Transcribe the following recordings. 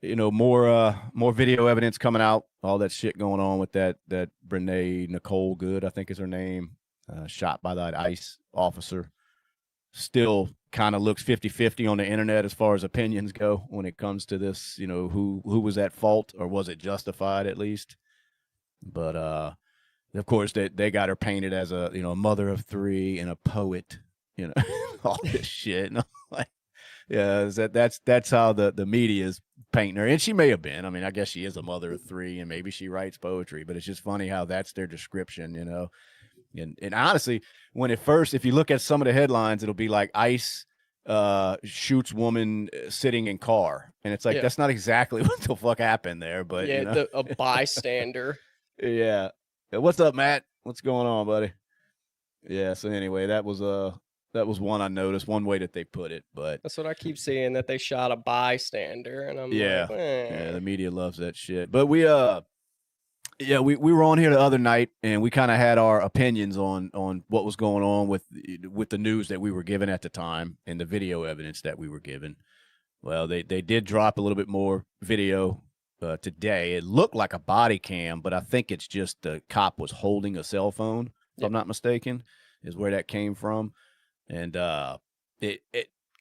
more video evidence coming out, all that shit going on with that Renee Good, I think is her name, shot by that ICE officer. Still kind of looks 50-50 on the internet as far as opinions go when it comes to this, who was at fault, or was it justified at least. But of course they got her painted as a mother of three and a poet, all this shit. And I'm like, yeah, that's how the media is painting her. And she may have been. I mean, I guess she is a mother of three and maybe she writes poetry, but it's just funny how that's their description, And honestly, if you look at some of the headlines, it'll be like ICE shoots woman sitting in car. And it's like, that's not exactly what the fuck happened there, but a bystander. Yeah. What's up, Matt? What's going on, buddy? Yeah. So anyway, that was one I noticed, one way that they put it, but that's what I keep seeing, that they shot a bystander, and I'm like, yeah, the media loves that shit. But we were on here the other night, and we kind of had our opinions on what was going on with the news that we were given at the time and the video evidence that we were given. Well, they did drop a little bit more video today. It looked like a body cam, but I think it's just the cop was holding a cell phone, if I'm not mistaken, is where that came from. And it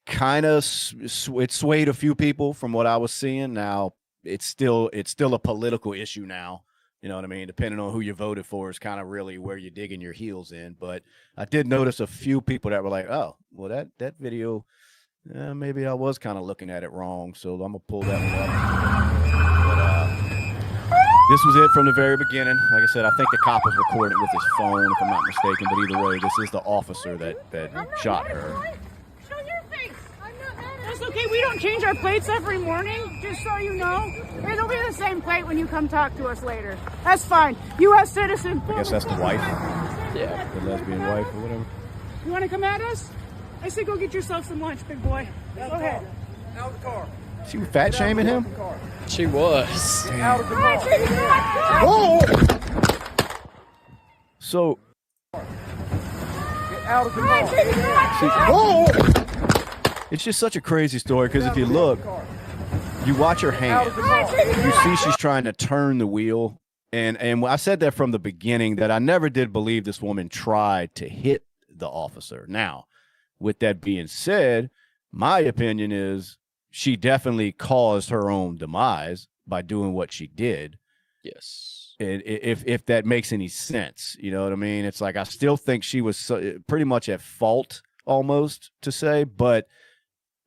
kind of it swayed a few people from what I was seeing. Now it's still a political issue now. You know what I mean? Depending on who you voted for is kind of really where you're digging your heels in. But I did notice a few people that were like, oh, well, that video, maybe I was kind of looking at it wrong. So I'm going to pull that one up. But this was it from the very beginning. Like I said, I think the cop was recording with his phone, if I'm not mistaken. But either way, this is the officer that shot her. It's okay, we don't change our plates every morning, just so you know. It'll be the same plate when you come talk to us later. That's fine. U.S. citizen. I guess that's the wife. Yeah. The lesbian wife or whatever. You want to come at us? I say go get yourself some lunch, big boy. Go ahead. Out of the car. She was fat shaming him? She was. Out of the car. Whoa! So. Get out of the car. Whoa! It's just such a crazy story because if you look, you watch her hand, you see she's trying to turn the wheel. And I said that from the beginning, that I never did believe this woman tried to hit the officer. Now, with that being said, my opinion is she definitely caused her own demise by doing what she did. Yes. And if that makes any sense, you know what I mean? It's like I still think she was pretty much at fault almost to say, but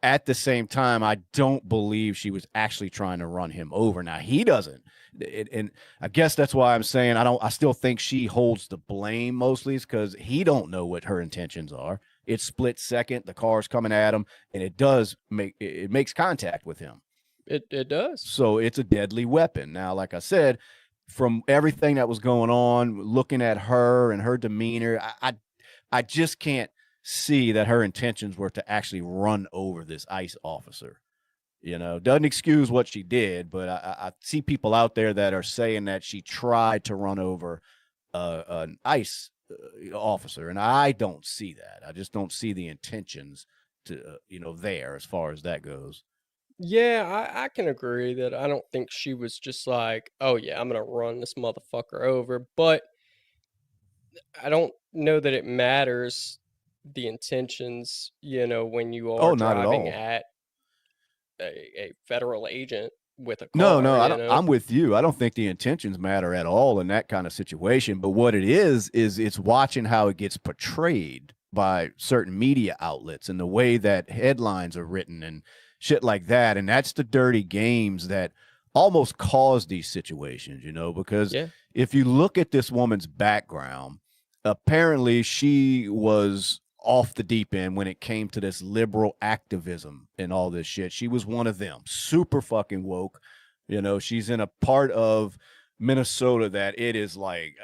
at the same time, I don't believe she was actually trying to run him over. Now, he doesn't. And I guess that's why I'm saying I still think she holds the blame mostly, is because he don't know what her intentions are. It's split second. The car's coming at him, and it makes contact with him. It does. So it's a deadly weapon. Now, like I said, from everything that was going on, looking at her and her demeanor, I just can't see that her intentions were to actually run over this ICE officer. Doesn't excuse what she did, but I see people out there that are saying that she tried to run over an ICE officer, and I don't see that. I just don't see the intentions to there as far as that goes. Yeah, I can agree that I don't think she was just like, oh yeah, I'm gonna run this motherfucker over, but I don't know that it matters the intentions, when you are driving at a federal agent with a car. No, I'm with you. I don't think the intentions matter at all in that kind of situation. But what it is it's watching how it gets portrayed by certain media outlets and the way that headlines are written and shit like that. And that's the dirty games that almost cause these situations, because if you look at this woman's background, apparently she was off the deep end when it came to this liberal activism and all this shit. She was one of them, super fucking woke. She's in a part of Minnesota that it is like,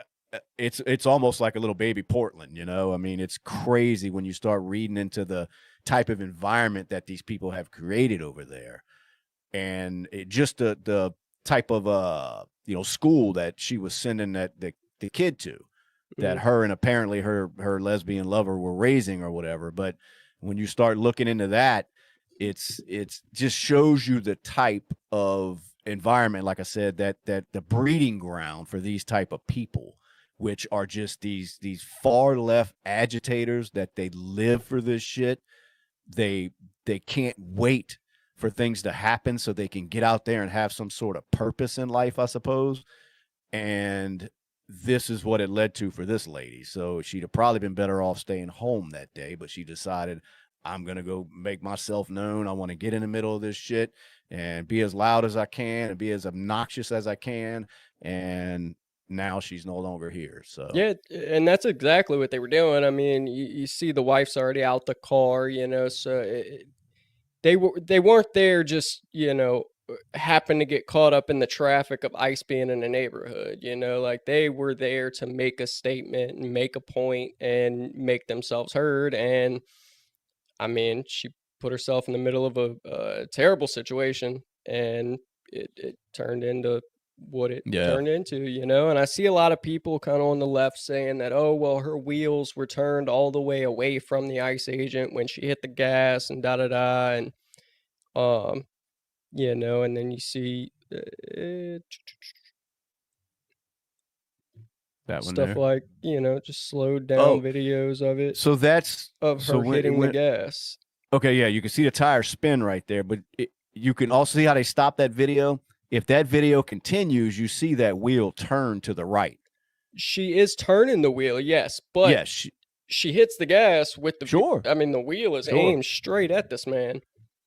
it's almost like a little baby Portland, I mean, it's crazy when you start reading into the type of environment that these people have created over there. And it just the type of, school that she was sending the kid to, that her and apparently her lesbian lover were raising or whatever. But when you start looking into that, it's just shows you the type of environment, like I said, that the breeding ground for these type of people, which are just these far left agitators, that they live for this shit. They can't wait for things to happen so they can get out there and have some sort of purpose in life, I suppose. And this is what it led to for this lady. So she'd have probably been better off staying home that day, but she decided, I'm going to go make myself known. I want to get in the middle of this shit and be as loud as I can and be as obnoxious as I can. And now she's no longer here. So Yeah, and that's exactly what they were doing. I mean, you see the wife's already out the car, so they weren't there just, happen to get caught up in the traffic of ICE being in the neighborhood, like they were there to make a statement and make a point and make themselves heard. And I mean, she put herself in the middle of a terrible situation, and it turned into what it turned into, and I see a lot of people kind of on the left saying that, oh, well, her wheels were turned all the way away from the ICE agent when she hit the gas and da-da-da. And, and then you see that one stuff there. like, just slowed down videos of it. So that's of her hitting the gas. Okay, yeah, you can see the tire spin right there, but you can also see how they stopped that video. If that video continues, you see that wheel turn to the right. She is turning the wheel, yes, but yes, she hits the gas with the sure. I mean, the wheel is aimed straight at this man.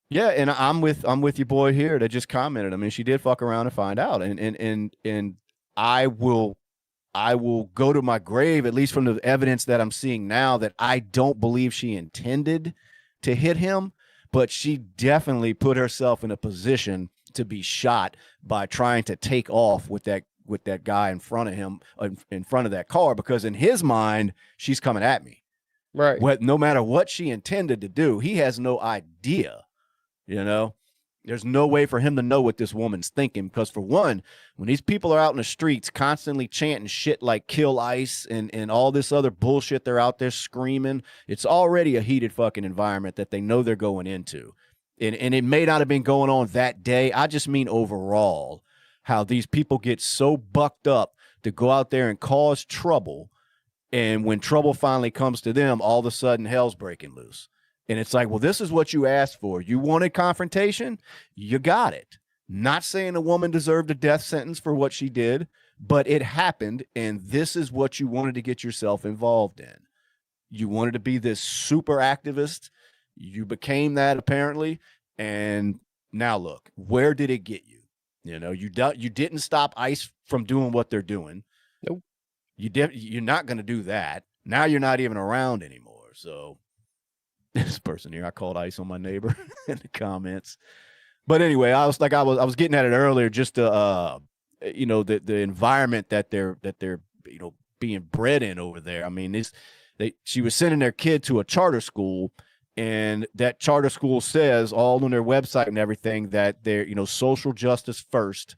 Yeah, and I'm with your boy here that just commented. I mean, she did fuck around and find out, and I will go to my grave, at least from the evidence that I'm seeing now, that I don't believe she intended to hit him, but she definitely put herself in a position to be shot by trying to take off with that guy in front of him, in front of that car, because in his mind, she's coming at me. Right. No matter what she intended to do, he has no idea, There's no way for him to know what this woman's thinking, because for one, when these people are out in the streets constantly chanting shit like kill ICE and all this other bullshit, they're out there screaming, it's already a heated fucking environment that they know they're going into. And it may not have been going on that day. I just mean overall, how these people get so bucked up to go out there and cause trouble. And when trouble finally comes to them, all of a sudden hell's breaking loose. And it's like, well, this is what you asked for. You wanted confrontation? You got it. Not saying a woman deserved a death sentence for what she did, but it happened, and this is what you wanted to get yourself involved in. You wanted to be this super activist. You became that, apparently, and now look, where did it get you? You didn't stop ICE from doing what they're doing. Nope. You're not going to do that. Now you're not even around anymore, so... This person here, I called ICE on my neighbor in the comments. But anyway, I was getting at it earlier, just the environment that they're being bred in over there. I mean, she was sending their kid to a charter school, and that charter school says all on their website and everything that they're social justice first,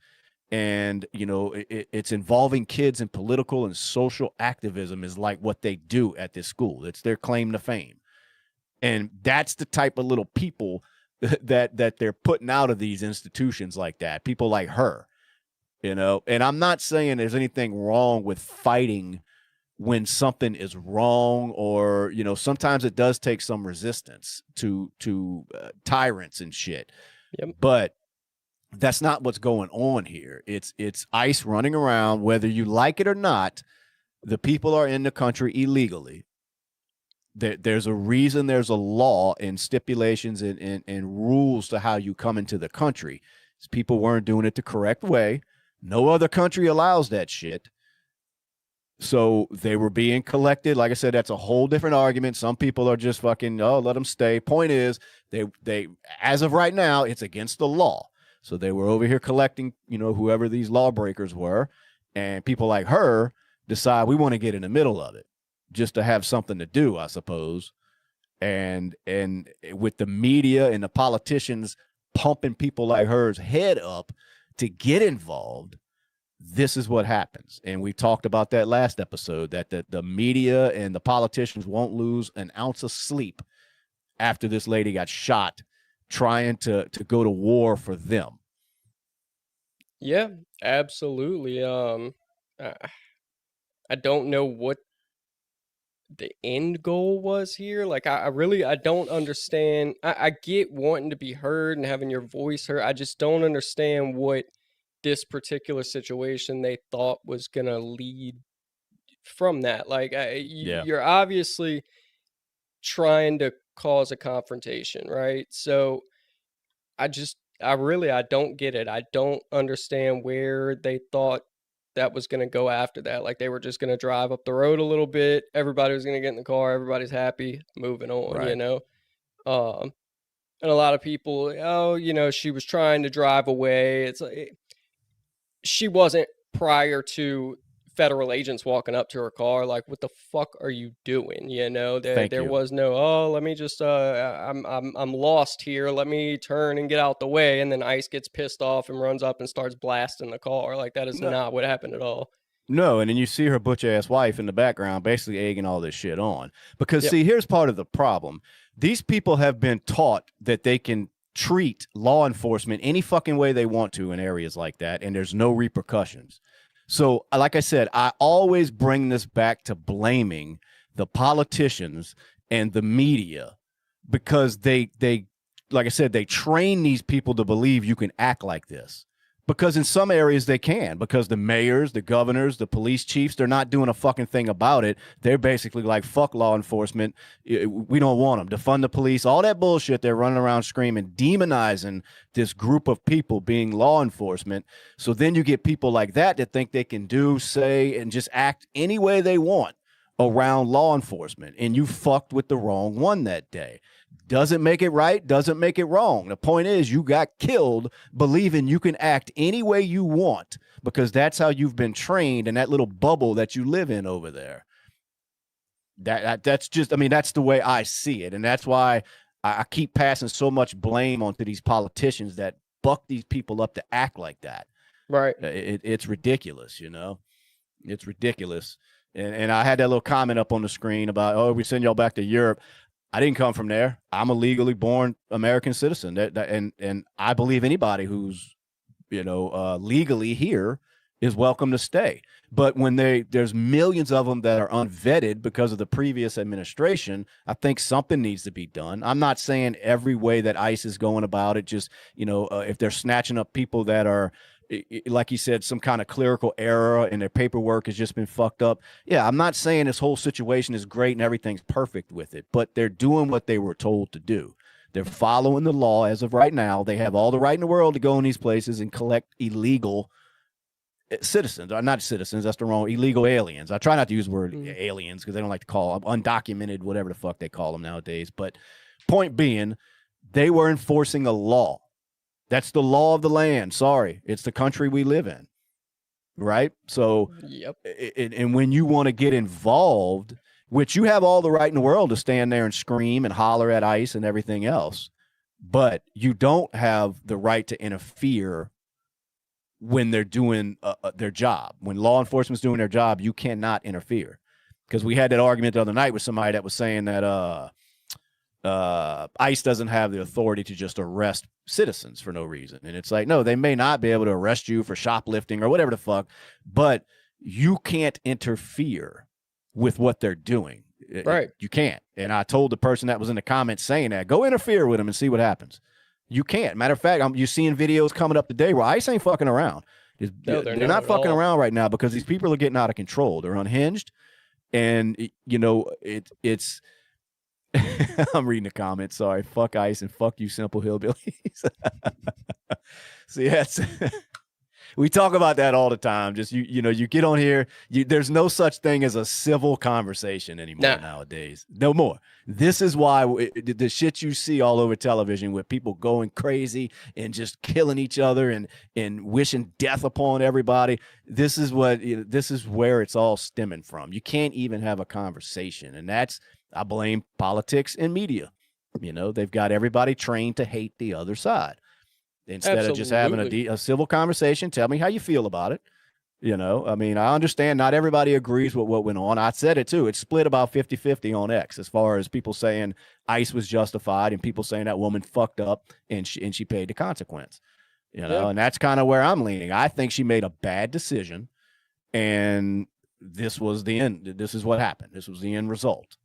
and it's involving kids in political and social activism is like what they do at this school. It's their claim to fame. And that's the type of little people that they're putting out of these institutions like that. People like her, And I'm not saying there's anything wrong with fighting when something is wrong, or sometimes it does take some resistance to tyrants and shit. Yep. But that's not what's going on here. It's ICE running around, whether you like it or not. The people are in the country illegally. There's a reason, there's a law and stipulations and rules to how you come into the country. People weren't doing it the correct way. No other country allows that shit. So they were being collected. Like I said, that's a whole different argument. Some people are just fucking, let them stay. Point is, they as of right now, it's against the law. So they were over here collecting, whoever these lawbreakers were. And people like her decide we want to get in the middle of it, just to have something to do, I suppose. And with the media and the politicians pumping people like hers head up to get involved, this is what happens. And we talked about that last episode, that the media and the politicians won't lose an ounce of sleep after this lady got shot trying to go to war for them. Yeah, absolutely. I don't know what the end goal was here. Like, I really, I don't understand. I get wanting to be heard and having your voice heard. I just don't understand what this particular situation they thought was gonna lead from that. Like, you're obviously trying to cause a confrontation, right? So I don't get it. I don't understand where they thought that was going to go after that. Like, they were just going to drive up the road a little bit. Everybody was going to get in the car. Everybody's happy, moving on, you know? And a lot of people, oh, you know, she was trying to drive away. It's like, she wasn't prior to federal agents walking up to her car. Like, what the fuck are you doing? You know, there was no, oh, let me just, I'm lost here. Let me turn and get out the way. And then ICE gets pissed off and runs up and starts blasting the car. Like, that is not what happened at all. No, and then you see her butch ass wife in the background basically egging all this shit on. Because see, here's part of the problem. These people have been taught that they can treat law enforcement any fucking way they want to in areas like that, and there's no repercussions. So, like I said, I always bring this back to blaming the politicians and the media, because they like I said, they train these people to believe you can act like this. Because in some areas they can, because the mayors, the governors, the police chiefs, they're not doing a fucking thing about it. They're basically like, fuck law enforcement. We don't want them. Defund the police, all that bullshit. They're running around screaming, demonizing this group of people being law enforcement. So then you get people like that think they can do, say, and just act any way they want around law enforcement. And you fucked with the wrong one that day. Doesn't make it right, doesn't make it wrong. The point is, you got killed believing you can act any way you want, because that's how you've been trained in that little bubble that you live in over there. That's just, I mean, that's the way I see it. And that's why I keep passing so much blame onto these politicians that buck these people up to act like that. Right. It's ridiculous, you know? It's ridiculous. And I had that little comment up on the screen about, oh, we send y'all back to Europe. I didn't come from there. I'm a legally born American citizen, and I believe anybody who's, you know, legally here is welcome to stay. But when there's millions of them that are unvetted because of the previous administration, I think something needs to be done. I'm not saying every way that ICE is going about it. Just, you know, if they're snatching up people that are, like you said, some kind of clerical error and their paperwork has just been fucked up. Yeah, I'm not saying this whole situation is great and everything's perfect with it, but they're doing what they were told to do. They're following the law as of right now. They have all the right in the world to go in these places and collect illegal citizens, or not citizens, that's the wrong, illegal aliens. I try not to use the word aliens because they don't like to call them undocumented, whatever the fuck they call them nowadays. But point being, they were enforcing a law. That's the law of the land. Sorry, it's the country we live in, right? So, and when you want to get involved, which you have all the right in the world to stand there and scream and holler at ICE and everything else, but you don't have the right to interfere when they're doing their job. When law enforcement's doing their job, you cannot interfere. Because we had that argument the other night with somebody that was saying that ICE doesn't have the authority to just arrest citizens for no reason. And it's like, no, they may not be able to arrest you for shoplifting or whatever the fuck, but you can't interfere with what they're doing. Right. You can't. And I told the person that was in the comments saying that, go interfere with them and see what happens. You can't. Matter of fact, you're seeing videos coming up today where ICE ain't fucking around. No, they're not fucking around right now because these people are getting out of control. They're unhinged. And, you know, it's I'm reading the comments. Sorry. Fuck ICE and fuck you, simple hillbillies. See, we talk about that all the time. Just, you know, you get on here. There's no such thing as a civil conversation anymore nowadays. No more. This is why the shit you see all over television with people going crazy and just killing each other and wishing death upon everybody. This is where it's all stemming from. You can't even have a conversation. And I blame politics and media. You know, they've got everybody trained to hate the other side. Instead of just having a civil conversation, tell me how you feel about it. You know, I mean, I understand not everybody agrees with what went on. I said it too. It's split about 50-50 on X as far as people saying ICE was justified and people saying that woman fucked up and she paid the consequence. You know, Yeah. and that's kind of where I'm leaning. I think she made a bad decision, and this was the end. This is what happened. This was the end result.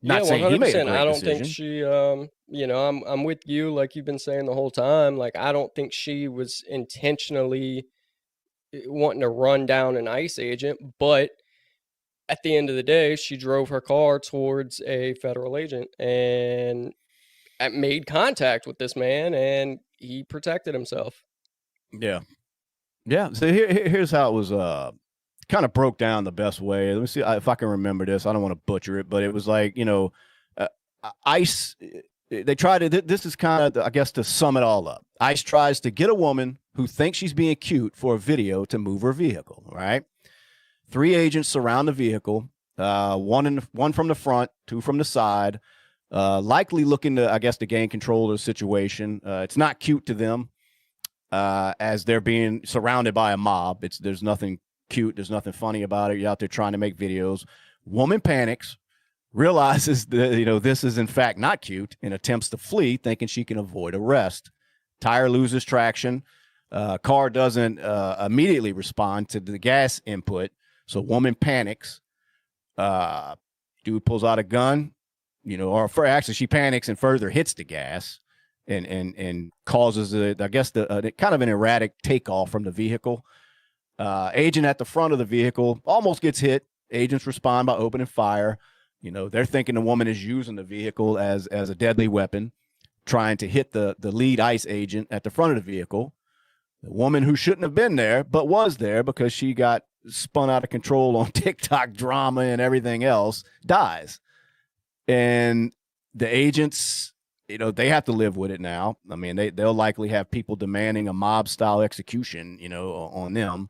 Not Yeah, saying he made a 100%. I great don't think decision. she, you know, I'm with you, like you've been saying the whole time. Like, I don't think she was intentionally wanting to run down an ICE agent, but at the end of the day, she drove her car towards a federal agent and made contact with this man, and he protected himself. Yeah. Yeah. So here's how it was kind of broke down the best way. Let me see if I can remember this. I don't want to butcher it, but it was like, you know, ICE, they try to, this is kind of, I guess, to sum it all up. ICE tries to get a woman who thinks she's being cute for a video to move her vehicle, right? 3 agents surround the vehicle, one from the front, 2 from the side, likely looking to, I guess, to gain control of the situation. It's not cute to them as they're being surrounded by a mob. There's nothing cute. There's nothing funny about it. You're out there trying to make videos. Woman panics, realizes that, you know, this is in fact not cute, and attempts to flee, thinking she can avoid arrest. Tire loses traction. Car doesn't immediately respond to the gas input, so woman panics. Dude pulls out a gun, you know, or actually she panics and further hits the gas, and causes I guess the kind of an erratic takeoff from the vehicle. Agent at the front of the vehicle almost gets hit. Agents respond by opening fire. You know, they're thinking the woman is using the vehicle as a deadly weapon, trying to hit the lead ICE agent at the front of the vehicle. The woman who shouldn't have been there, but was there because she got spun out of control on TikTok drama and everything else, dies. And the agents, you know, they have to live with it now. I mean, they'll likely have people demanding a mob style execution, you know, on them.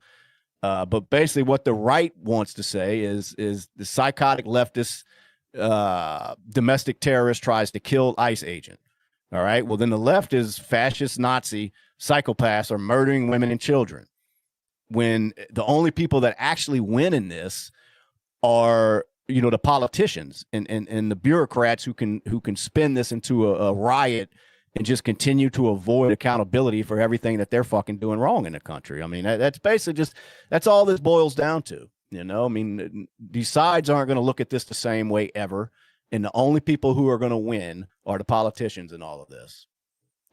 But basically what the right wants to say is the psychotic leftist domestic terrorist tries to kill ICE agent. All right. Well, then the left is fascist Nazi psychopaths are murdering women and children. When the only people that actually win in this are, you know, the politicians and the bureaucrats who can spin this into a riot and just continue to avoid accountability for everything that they're fucking doing wrong in the country. I mean, that's basically that's all this boils down to. You know, I mean, these sides aren't going to look at this the same way ever. And the only people who are going to win are the politicians in all of this.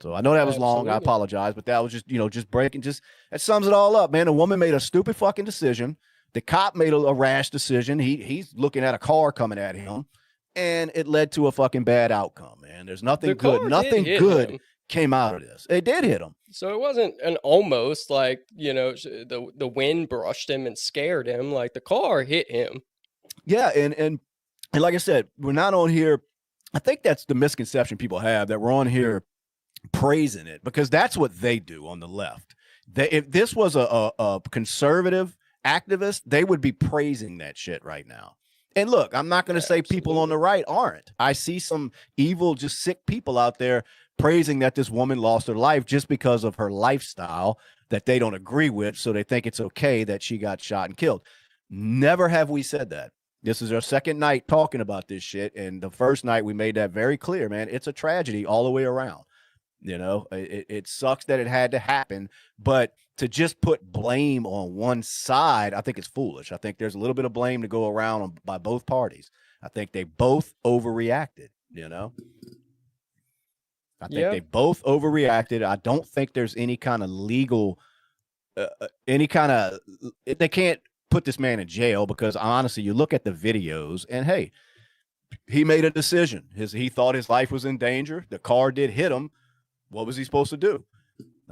So I know that was long. I apologize, but that was just, you know, just breaking, that sums it all up, man. A woman made a stupid fucking decision. The cop made a rash decision. He's looking at a car coming at him, and it led to a fucking bad outcome, man. There's nothing good. Nothing good came out of this. It did hit him. So it wasn't an almost, like, you know, the wind brushed him and scared him. Like, the car hit him. Yeah, and like I said, we're not on here. I think that's the misconception people have, that we're on here praising it, because that's what they do on the left. If this was a conservative activist, they would be praising that shit right now. And look, I'm not going to say people on the right aren't. I see some evil, just sick people out there praising that this woman lost her life just because of her lifestyle that they don't agree with, so they think it's okay that she got shot and killed. Never have we said that. This is our second night talking about this shit, and the first night we made that very clear, man. It's a tragedy all the way around. You know, it sucks that it had to happen, but to just put blame on one side, I think it's foolish. I think there's a little bit of blame to go around by both parties. I think they both overreacted, you know? I think they both overreacted. I don't think there's any kind of legal, they can't put this man in jail, because honestly, you look at the videos and, hey, he made a decision. He thought his life was in danger. The car did hit him. What was he supposed to do?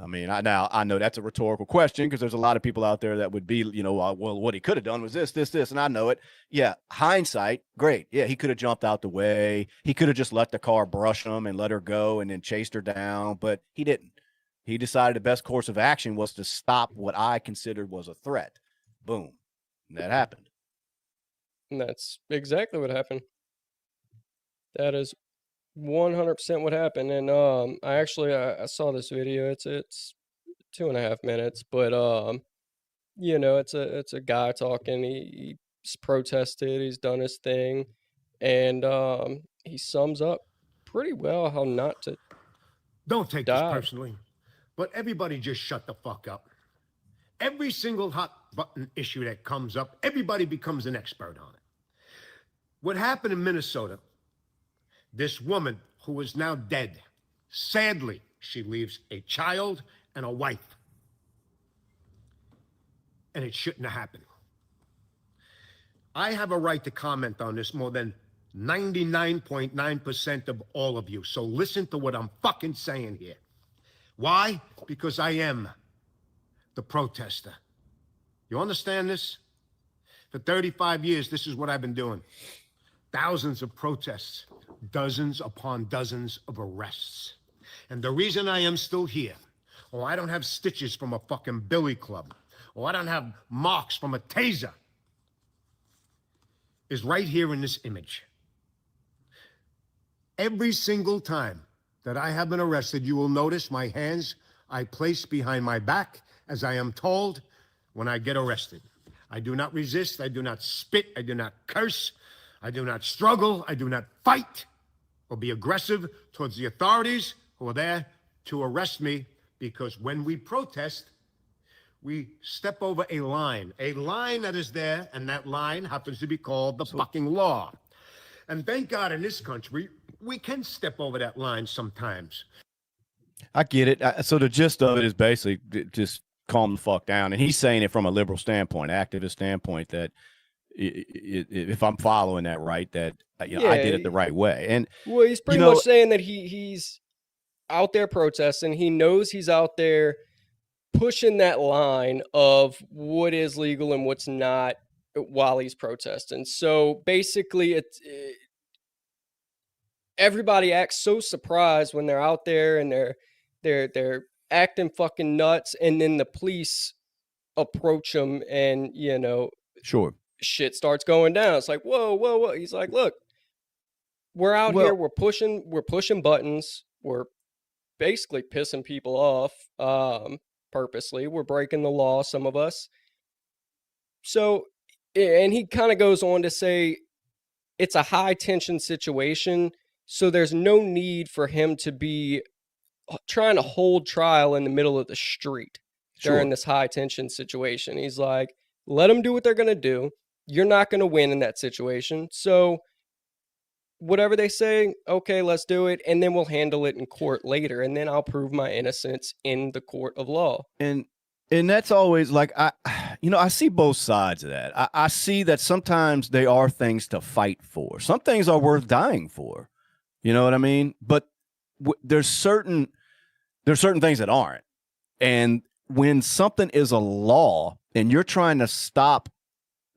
I mean, I know that's a rhetorical question, because there's a lot of people out there that would be, you know, well, what he could have done was this, and I know it. Yeah, hindsight, great. Yeah, he could have jumped out the way. He could have just let the car brush him and let her go and then chased her down, but he didn't. He decided the best course of action was to stop what I considered was a threat. Boom. And that happened. And that's exactly what happened. That is 100% what happened. And I saw this video. It's 2.5 minutes, but it's a guy talking. He's protested. He's done his thing, and he sums up pretty well how not to Don't take this die. personally, but everybody just shut the fuck up. Every single hot button issue that comes up, everybody becomes an expert on it. What happened in Minnesota, this woman who is now dead, sadly, she leaves a child and a wife. And it shouldn't have happened. I have a right to comment on this more than 99.9% of all of you. So listen to what I'm fucking saying here. Why? Because I am the protester. You understand this? For 35 years, this is what I've been doing. Thousands of protests, dozens upon dozens of arrests. And the reason I am still here, I don't have stitches from a fucking billy club, I don't have marks from a taser, is right here in this image. Every single time that I have been arrested, you will notice my hands I place behind my back as I am told when I get arrested. I do not resist, I do not spit, I do not curse, I do not struggle, I do not fight or be aggressive towards the authorities who are there to arrest me, because when we protest, we step over a line that is there, and that line happens to be called the fucking law. And thank God in this country, we can step over that line sometimes. I get it. So the gist of it is basically just calm the fuck down. And he's saying it from a liberal standpoint, activist standpoint, that if I'm following that right, that I did it the right way. And well, he's pretty much saying that he's out there protesting. He knows he's out there pushing that line of what is legal and what's not while he's protesting. So basically, everybody acts so surprised when they're out there and they're acting fucking nuts, and then the police approach them, and sure, shit starts going down. It's like, whoa. He's like, look, we're out here, we're pushing buttons, we're basically pissing people off purposely. We're breaking the law, some of us. So, and he kind of goes on to say it's a high tension situation, so there's no need for him to be trying to hold trial in the middle of the street during this high tension situation. He's like, let them do what they're going to do. You're not going to win in that situation. So whatever they say, okay, let's do it. And then we'll handle it in court later. And then I'll prove my innocence in the court of law. And that's always like, I see both sides of that. I see that sometimes they are things to fight for. Some things are worth dying for. You know what I mean? But there's certain things that aren't. And when something is a law and you're trying to stop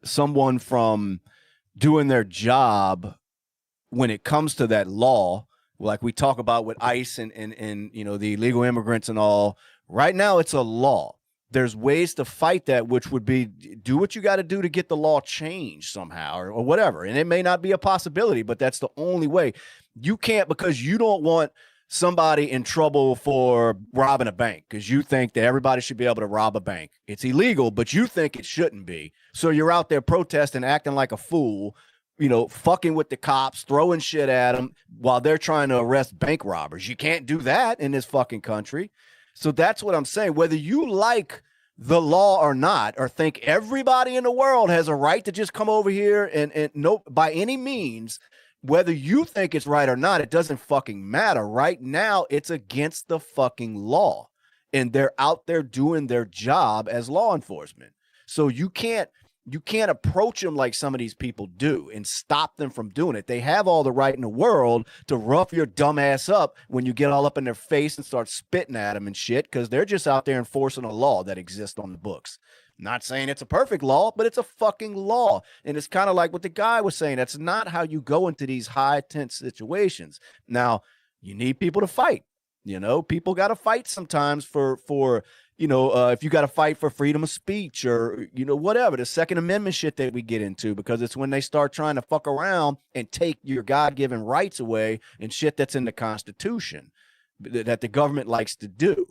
someone from doing their job when it comes to that law, like we talk about with ICE and the illegal immigrants and all, right now it's a law. There's ways to fight that, which would be do what you got to do to get the law changed somehow or whatever. And it may not be a possibility, but that's the only way. You can't, because you don't want somebody in trouble for robbing a bank because you think that everybody should be able to rob a bank. It's illegal, but you think it shouldn't be. So you're out there protesting, acting like a fool, fucking with the cops, throwing shit at them while they're trying to arrest bank robbers. You can't do that in this fucking country. So that's what I'm saying. Whether you like the law or not, or think everybody in the world has a right to just come over here and no, by any means, whether you think it's right or not, it doesn't fucking matter. Right now, it's against the fucking law, and they're out there doing their job as law enforcement. So you can't approach them like some of these people do and stop them from doing it. They have all the right in the world to rough your dumb ass up when you get all up in their face and start spitting at them and shit, because they're just out there enforcing a law that exists on the books. Not saying it's a perfect law, but it's a fucking law. And it's kind of like what the guy was saying. That's not how you go into these high tense situations. Now, you need people to fight. People got to fight sometimes for if you got to fight for freedom of speech or, whatever, the Second Amendment shit that we get into, because it's when they start trying to fuck around and take your God-given rights away and shit that's in the Constitution that the government likes to do.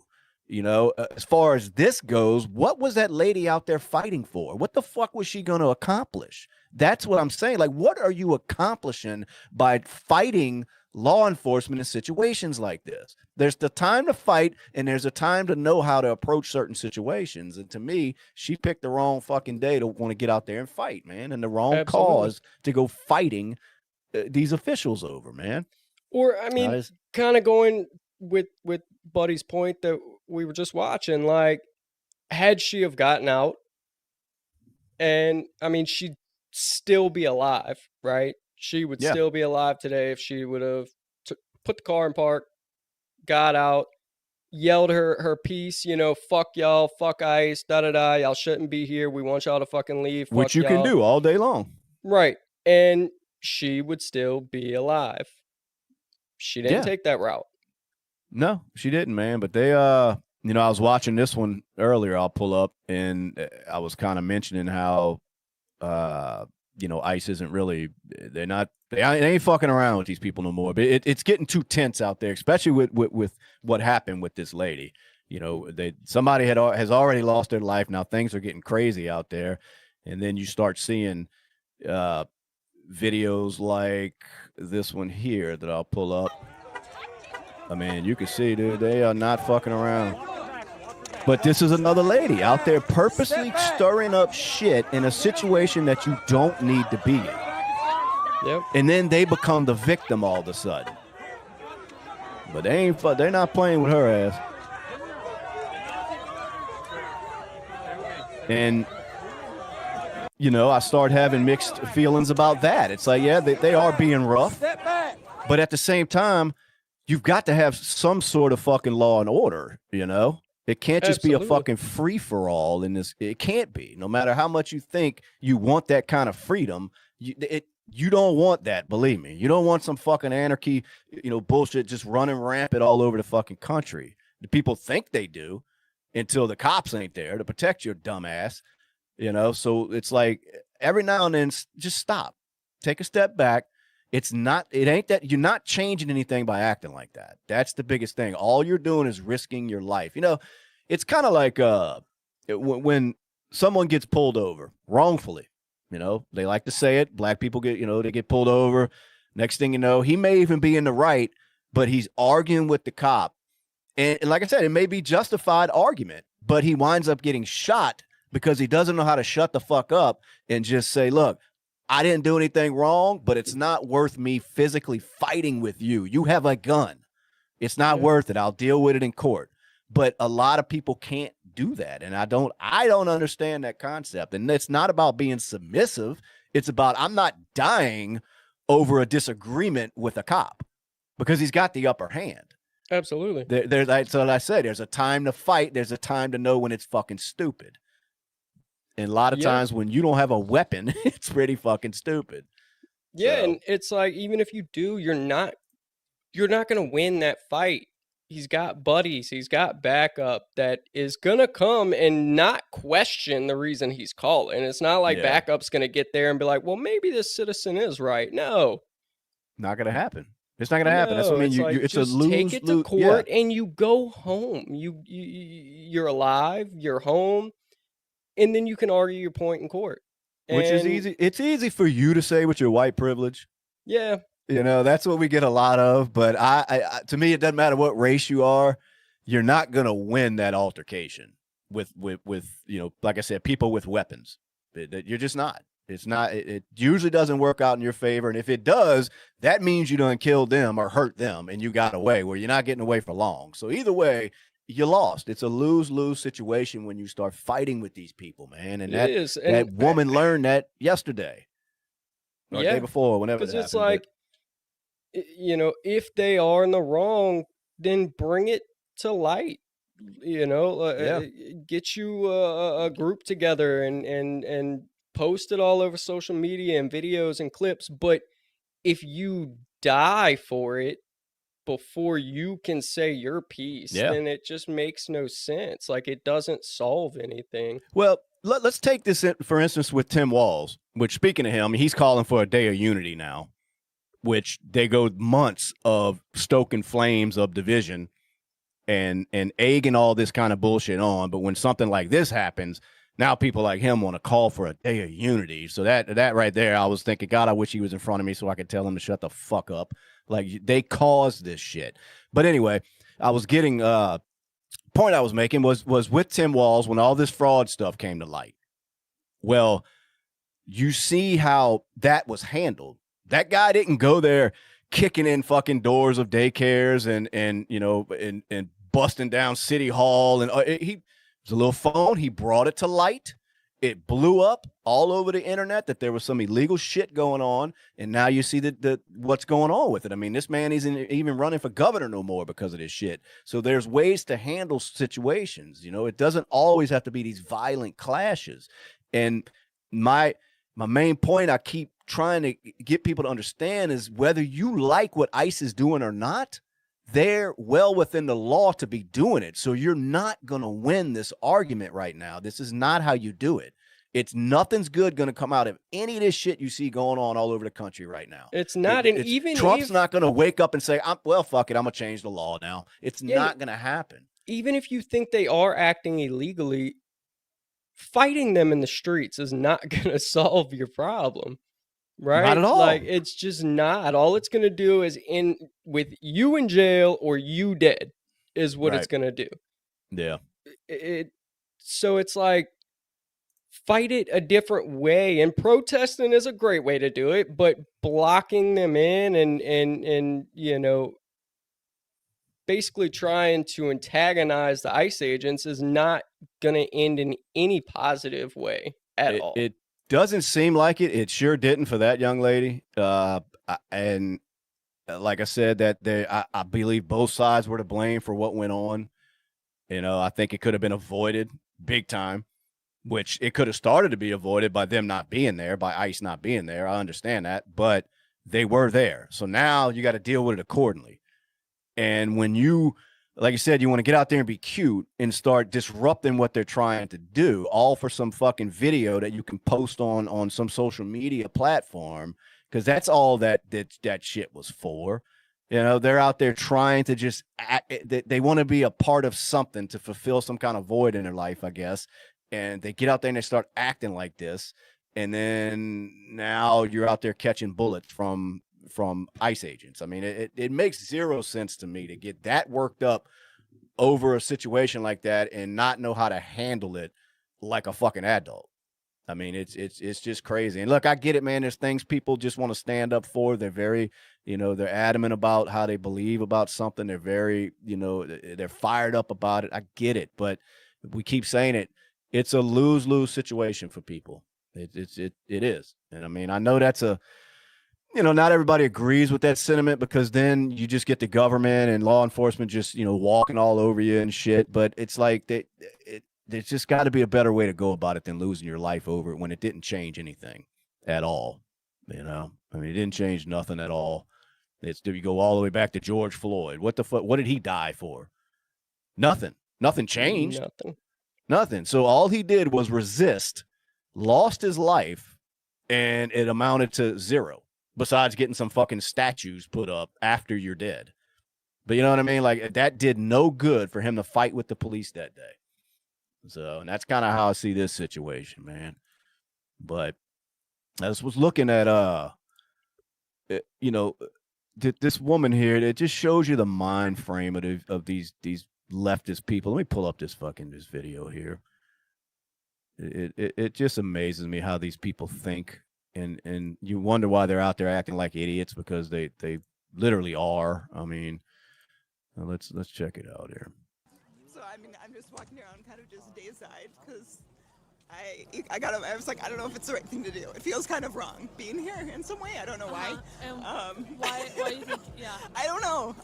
You know, as far as this goes, what was that lady out there fighting for? What the fuck was she going to accomplish? That's what I'm saying. Like, what are you accomplishing by fighting law enforcement in situations like this? There's the time to fight, and there's a time to know how to approach certain situations. And to me, she picked the wrong fucking day to want to get out there and fight, man, and the wrong Absolutely. cause to go fighting these officials over, man. Or, I mean, kind of going with Buddy's point that we were just watching, like, had she have gotten out, and, I mean, she'd still be alive, right? She would still be alive today if she would have put the car in park, got out, yelled her piece, you know, fuck y'all, fuck ICE, da-da-da, y'all shouldn't be here, we want y'all to fucking leave, fuck which you can do all day long. Right. And she would still be alive. She didn't take that route. No, she didn't, man. But they, you know, I was watching this one earlier. I'll pull up, and I was kind of mentioning how, you know, ICE isn't really. They ain't fucking around with these people no more. But it's getting too tense out there, especially with what happened with this lady. You know, somebody has already lost their life. Now things are getting crazy out there, and then you start seeing videos like this one here that I'll pull up. I mean, you can see, dude, they are not fucking around. But this is another lady out there purposely stirring up shit in a situation that you don't need to be in. Yep. And then they become the victim all of a sudden. But they're not playing with her ass. And you know, I start having mixed feelings about that. It's like, yeah, they are being rough. But at the same time, you've got to have some sort of fucking law and order, you know? It can't just be a fucking free-for-all in this. It can't be. No matter how much you think you want that kind of freedom, you don't want that, believe me. You don't want some fucking anarchy, you know, bullshit just running rampant all over the fucking country. The people think they do until the cops ain't there to protect your dumb ass. You know, so it's like every now and then, just stop, take a step back. It ain't that you're not changing anything by acting like that. That's the biggest thing. All you're doing is risking your life. You know, it's kind of like when someone gets pulled over wrongfully, you know, they like to say it. Black people they get pulled over. Next thing you know, he may even be in the right, but he's arguing with the cop. And like I said, it may be justified argument, but he winds up getting shot because he doesn't know how to shut the fuck up and just say, look, I didn't do anything wrong, but it's not worth me physically fighting with you. You have a gun. It's not worth it. I'll deal with it in court. But a lot of people can't do that. And I don't understand that concept. And it's not about being submissive. It's about I'm not dying over a disagreement with a cop because he's got the upper hand. Absolutely. That's what I said. There's a time to fight. There's a time to know when it's fucking stupid. And a lot of times when you don't have a weapon, it's pretty fucking stupid. Yeah, so. And it's like, even if you do, you're not going to win that fight. He's got buddies. He's got backup that is going to come and not question the reason he's calling. It's not like backup's going to get there and be like, well, maybe this citizen is right. No. Not going to happen. It's not going to happen. That's what I mean. It's a lose. Take it to court and you go home. You're alive. You're home. And then you can argue your point in court. Which is easy. It's easy for you to say with your white privilege. Yeah. You know, that's what we get a lot of. But to me, it doesn't matter what race you are. You're not going to win that altercation with, you know, like I said, people with weapons. You're just not. It's not. It usually doesn't work out in your favor. And if it does, that means you done killed them or hurt them and you got away, where you're not getting away for long. So either way, you lost. It's a lose-lose situation when you start fighting with these people, man. And that woman learned that yesterday or the day before, whenever it happened. Because it's like, you know, if they are in the wrong, then bring it to light. You know, get you a group together and post it all over social media and videos and clips. But if you die for it before you can say your piece, then it just makes no sense. Like, it doesn't solve anything. Well, let's take this, for instance, with Tim Walz, which, speaking of him, he's calling for a day of unity now, which they go months of stoking flames of division. and egging all this kind of bullshit on. But when something like this happens, now people like him want to call for a day of unity. So that right there, I was thinking, God, I wish he was in front of me so I could tell him to shut the fuck up. Like, they caused this shit. But anyway, I was getting point I was making was with Tim Walz when all this fraud stuff came to light. Well, you see how that was handled. That guy didn't go there kicking in fucking doors of daycares and you know and busting down City Hall, and he was a little phone. He brought it to light. It blew up all over the internet that there was some illegal shit going on, and now you see the what's going on with it. I mean, this man isn't even running for governor no more because of this shit. So there's ways to handle situations. You know, it doesn't always have to be these violent clashes. And my main point I keep trying to get people to understand is whether you like what ICE is doing or not, they're well within the law to be doing it. So you're not going to win this argument right now. This is not how you do it. It's nothing's good going to come out of any of this shit you see going on all over the country right now. It's not. And even Trump's not going to wake up and say, well, fuck it, I'm going to change the law now. It's not going to happen. Even if you think they are acting illegally, fighting them in the streets is not going to solve your problem. Right? Not at all. Like, it's just not. All it's going to do is in with you in jail or you dead is what it's going to do. Yeah. So it's like, fight it a different way, and protesting is a great way to do it, but blocking them in and you know, basically trying to antagonize the ICE agents is not going to end in any positive way at all. It doesn't seem like it. It sure didn't for that young lady. And like I said, that I believe both sides were to blame for what went on. You know, I think it could have been avoided big time, which it could have started to be avoided by them not being there, by ICE not being there. I understand that, but they were there. So now you got to deal with it accordingly. And when you, like you said, you want to get out there and be cute and start disrupting what they're trying to do, all for some fucking video that you can post on some social media platform, because that's all that shit was for. You know, they're out there trying to just act, they want to be a part of something to fulfill some kind of void in their life, I guess. And they get out there and they start acting like this. And then now you're out there catching bullets from ICE agents. I mean, it makes zero sense to me to get that worked up over a situation like that and not know how to handle it like a fucking adult. I mean, it's just crazy. And look, I get it, man. There's things people just want to stand up for. They're very, you know, they're adamant about how they believe about something. They're very, you know, they're fired up about it. I get it, but we keep saying it. It's a lose-lose situation for people. It is. And I mean, I know that's you know, not everybody agrees with that sentiment, because then you just get the government and law enforcement just, you know, walking all over you and shit. But it's like there's just got to be a better way to go about it than losing your life over it when it didn't change anything at all. You know, I mean, it didn't change nothing at all. You go all the way back to George Floyd. What the fuck? What did he die for? Nothing. Nothing changed. Nothing. So all he did was resist, lost his life, and it amounted to zero, besides getting some fucking statues put up after you're dead. But you know what I mean? Like, that did no good for him to fight with the police that day. So, and that's kind of how I see this situation, man. But I just was looking at, you know, this woman here, it just shows you the mind frame of these leftist people. Let me pull up this video here. It just amazes me how these people think, and you wonder why they're out there acting like idiots, because they literally are. I mean, let's check it out here. So I mean, I'm just walking around kind of just dayside, because I was like, I don't know if it's the right thing to do. It feels kind of wrong being here in some way. I don't know why. Why do you think? Yeah. I don't know.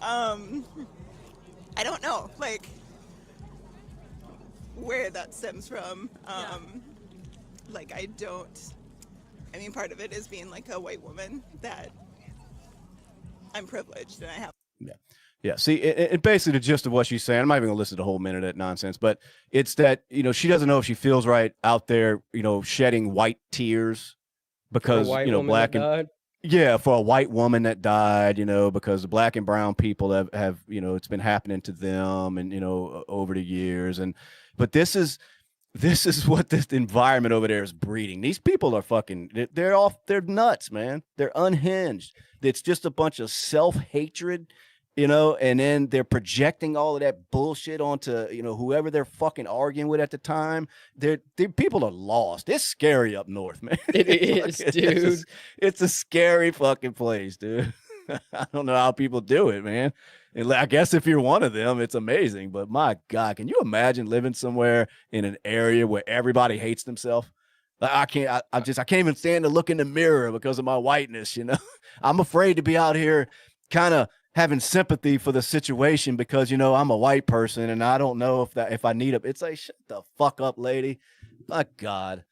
I don't know, like, where that stems from. Like, I mean, part of it is being like a white woman, that I'm privileged and I have. Yeah. See, it basically the gist of what she's saying. I'm not even gonna listen to the whole minute of that nonsense, but it's that, you know, she doesn't know if she feels right out there, you know, shedding white tears because, you know, black and Yeah, for a white woman that died, because the black and brown people have it's been happening to them, and over the years, but this is what this environment over there is breeding. These people are they're nuts, man. They're unhinged. It's just a bunch of self-hatred, and then they're projecting all of that bullshit onto, whoever they're fucking arguing with at the time. People are lost. It's scary up north, man. It is, dude. It's a scary fucking place, dude. I don't know how people do it, man. And I guess if you're one of them, it's amazing. But my God, can you imagine living somewhere in an area where everybody hates themselves? I can't. I can't even stand to look in the mirror because of my whiteness. I'm afraid to be out here, kind of having sympathy for the situation because I'm a white person and I don't know if I need it's like, shut the fuck up, lady. My God,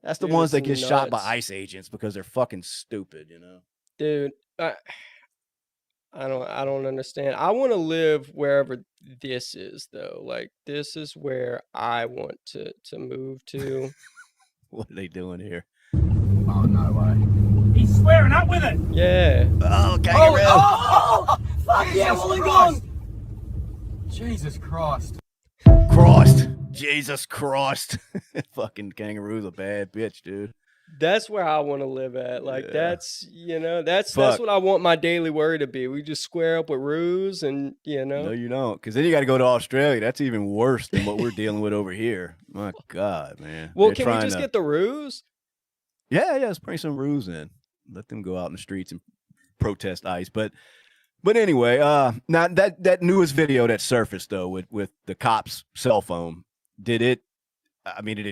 that's the ones that get shot by ICE agents because they're fucking stupid. Dude. I don't understand. I want to live wherever this is, though. Like, this is where I want to move to. What are they doing here? Oh, no way. He's swearing up with it. Yeah. Oh, kangaroo. Oh, fuck yeah, Wollongong. Jesus Christ. Jesus Christ. Fucking kangaroo's a bad bitch, dude. That's where I want to live at. Like, Yeah. that's what I want my daily worry to be. We just square up with Ruse and, No, you don't. Because then you got to go to Australia. That's even worse than what we're dealing with over here. My God, man. Well, They're can we trying just to- get the Ruse? Yeah, let's bring some Ruse in. Let them go out in the streets and protest ICE. But anyway, now that newest video that surfaced, though, with the cop's cell phone, did it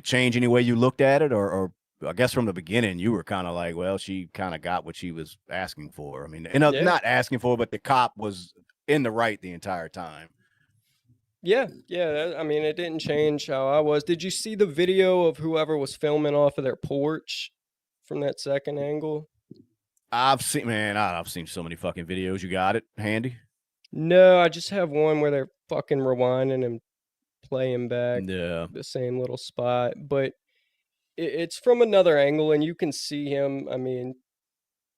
change any way you looked at it? Or I guess from the beginning, you were kind of like, well, she kind of got what she was asking for. I mean, not asking for, but the cop was in the right the entire time. Yeah. It didn't change how I was. Did you see the video of whoever was filming off of their porch from that second angle? I've seen so many fucking videos. You got it handy? No, I just have one where they're fucking rewinding and playing back Yeah. the same little spot, but it's from another angle, and you can see him,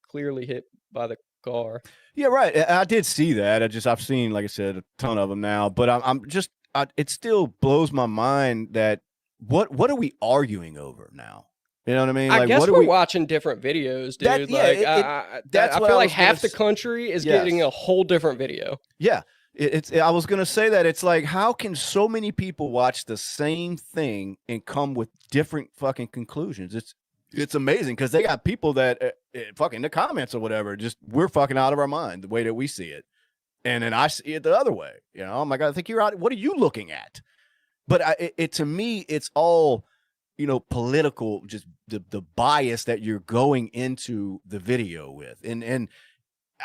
clearly hit by the car. Yeah, right. I did see that. I've seen, like I said, a ton of them now, but it still blows my mind that what are we arguing over now? You know what I mean? I guess we're watching different videos, dude. I feel like half the country is getting a whole different video. Yeah. I was going to say that it's like, how can so many people watch the same thing and come with different fucking conclusions? It's amazing because they got people that fucking in the comments or whatever, just we're fucking out of our mind the way that we see it. And then I see it the other way. I'm like, I think you're out. What are you looking at? But to me, it's all, political, just the bias that you're going into the video with. And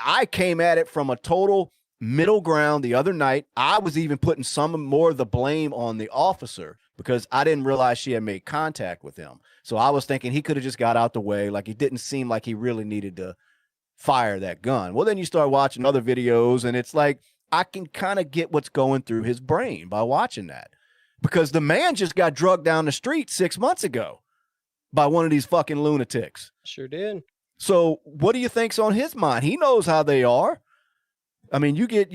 I came at it from a total middle ground the other night. I was even putting some more of the blame on the officer because I didn't realize she had made contact with him. So I was thinking he could have just got out the way. Like, it didn't seem like he really needed to fire that gun. Well, then you start watching other videos and it's like, I can kind of get what's going through his brain by watching that, because the man just got drugged down the street 6 months ago by one of these fucking lunatics. Sure did. So what do you think's on his mind? He knows how they are. I mean, you get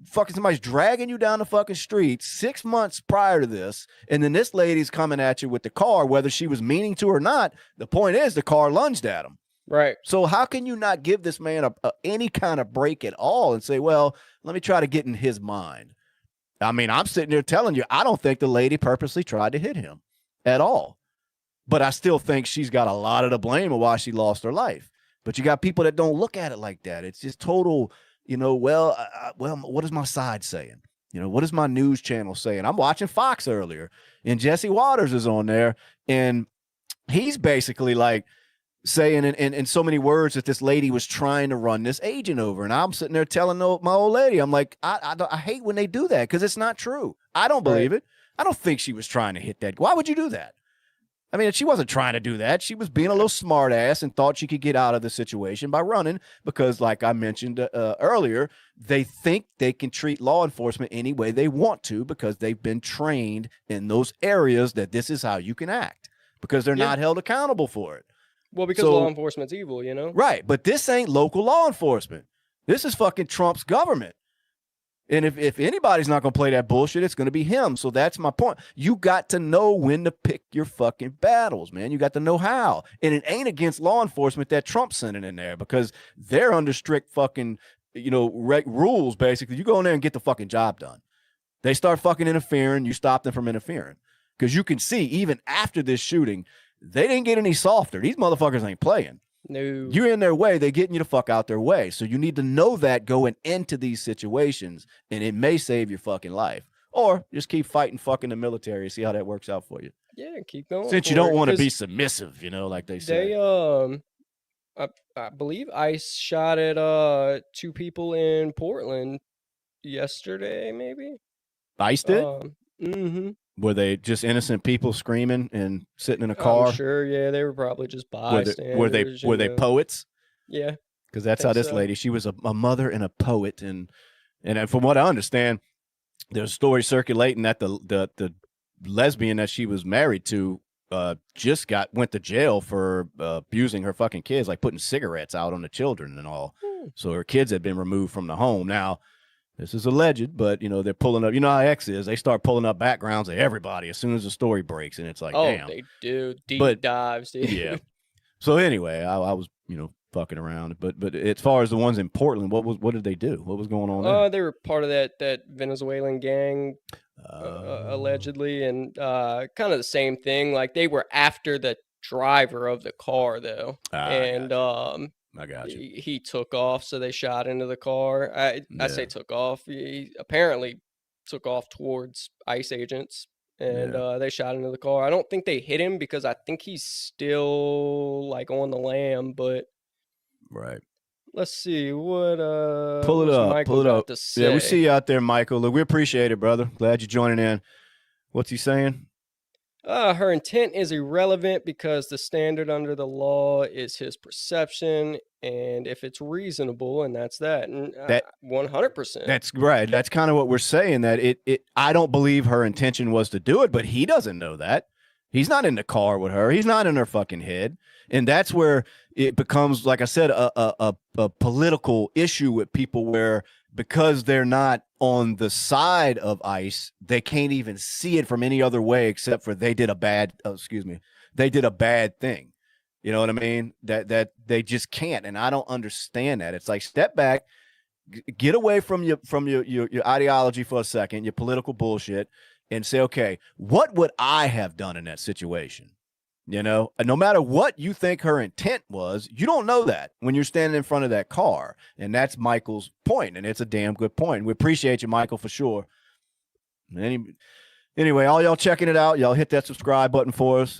fucking somebody's dragging you down the fucking street 6 months prior to this, and then this lady's coming at you with the car, whether she was meaning to or not. The point is the car lunged at him. Right. So how can you not give this man any kind of break at all and say, well, let me try to get in his mind? I mean, I'm sitting there telling you, I don't think the lady purposely tried to hit him at all. But I still think she's got a lot of the blame of why she lost her life. But you got people that don't look at it like that. It's just total, well, what is my side saying? What is my news channel saying? I'm watching Fox earlier, and Jesse Waters is on there, and he's basically like saying in so many words that this lady was trying to run this agent over. And I'm sitting there telling my old lady, I'm like, I hate when they do that because it's not true. I don't believe it. I don't think she was trying to hit that. Why would you do that? I mean, she wasn't trying to do that. She was being a little smart ass and thought she could get out of the situation by running because, like I mentioned earlier, they think they can treat law enforcement any way they want to because they've been trained in those areas that this is how you can act because they're not held accountable for it. Well, because law enforcement's evil, you know? Right. But this ain't local law enforcement. This is fucking Trump's government. And if anybody's not going to play that bullshit, it's going to be him. So that's my point. You got to know when to pick your fucking battles, man. You got to know how. And it ain't against law enforcement that Trump's sending in there because they're under strict fucking, rules, basically. You go in there and get the fucking job done. They start fucking interfering. You stop them from interfering. Because you can see, even after this shooting, they didn't get any softer. These motherfuckers ain't playing. No. You're in their way. They're getting you the fuck out their way. So you need to know that going into these situations, and it may save your fucking life. Or just keep fighting fucking the military and see how that works out for you. Yeah, keep going. Since you don't want to be submissive, like they say. I believe ICE shot at 2 people in Portland yesterday, maybe. ICE did? Mm-hmm. Were they just innocent people screaming and sitting in a car? I'm sure, yeah, they were probably just bystanders. Were they poets? Yeah, because that's how this lady. She was a mother and a poet, and from what I understand, there's a story circulating that the lesbian that she was married to just went to jail for abusing her fucking kids, like putting cigarettes out on the children and all. So her kids had been removed from the home. Now, this is alleged, but they're pulling up. You know how X is. They start pulling up backgrounds of everybody as soon as the story breaks, and it's like, damn. They do deep dives, dude. Yeah. So anyway, I was fucking around, but as far as the ones in Portland, what did they do? What was going on there? They were part of that Venezuelan gang, allegedly, and kind of the same thing. Like they were after the driver of the car, though, and I got you. He took off, so they shot into the car. I say took off. He apparently took off towards ICE agents, and they shot into the car. I don't think they hit him because I think he's still like on the lam. But right. Let's see what pull it up. Michael pull it up. to say. Yeah, we see you out there, Michael. Look, we appreciate it, brother. Glad you're joining in. What's he saying? Her intent is irrelevant because the standard under the law is his perception, and if it's reasonable, and that's that. And 100%. That's right. That's kind of what we're saying. That I don't believe her intention was to do it, but he doesn't know that. He's not in the car with her. He's not in her fucking head, and that's where it becomes, like I said, a political issue with people where because they're not on the side of ICE, they can't even see it from any other way except for they did a bad thing. You know what I mean? That they just can't, and I don't understand that. It's like, step back, get away from your ideology for a second, your political bullshit, and say, okay, what would I have done in that situation? No matter what you think her intent was, you don't know that when you're standing in front of that car. And that's Michael's point, and it's a damn good point. We appreciate you, Michael, for sure. Anyway, all y'all checking it out, y'all hit that subscribe button for us.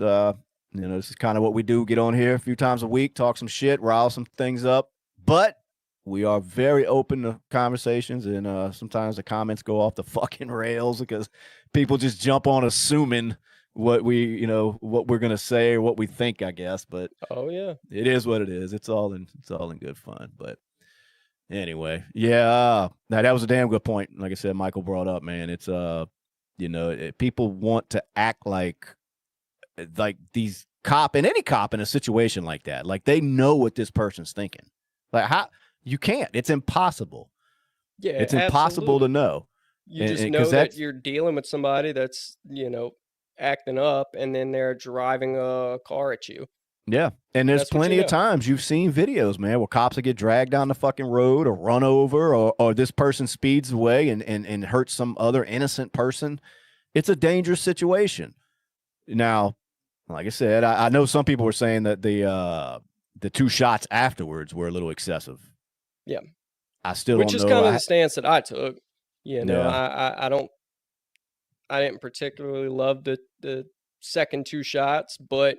This is kind of what we do. Get on here a few times a week, talk some shit, rile some things up. But we are very open to conversations, and sometimes the comments go off the fucking rails because people just jump on assuming what we're gonna say or what we think, I guess. But it is what it is. It's all in good fun. But anyway, now that was a damn good point. Like I said, Michael brought up, man. It's people want to act like these any cop in a situation like that, like they know what this person's thinking. Like, how you can't? It's impossible. Yeah, it's impossible to know. You just know that you're dealing with somebody that's acting up, and then they're driving a car at you. Yeah, and there's plenty of times you've seen videos, man, where cops will get dragged down the fucking road or run over, or this person speeds away and hurts some other innocent person. It's a dangerous situation. Now, like I said, I know some people were saying that the 2 shots afterwards were a little excessive. Yeah, I still don't know. Which is kind of the stance that I took. I didn't particularly love the second 2 shots, but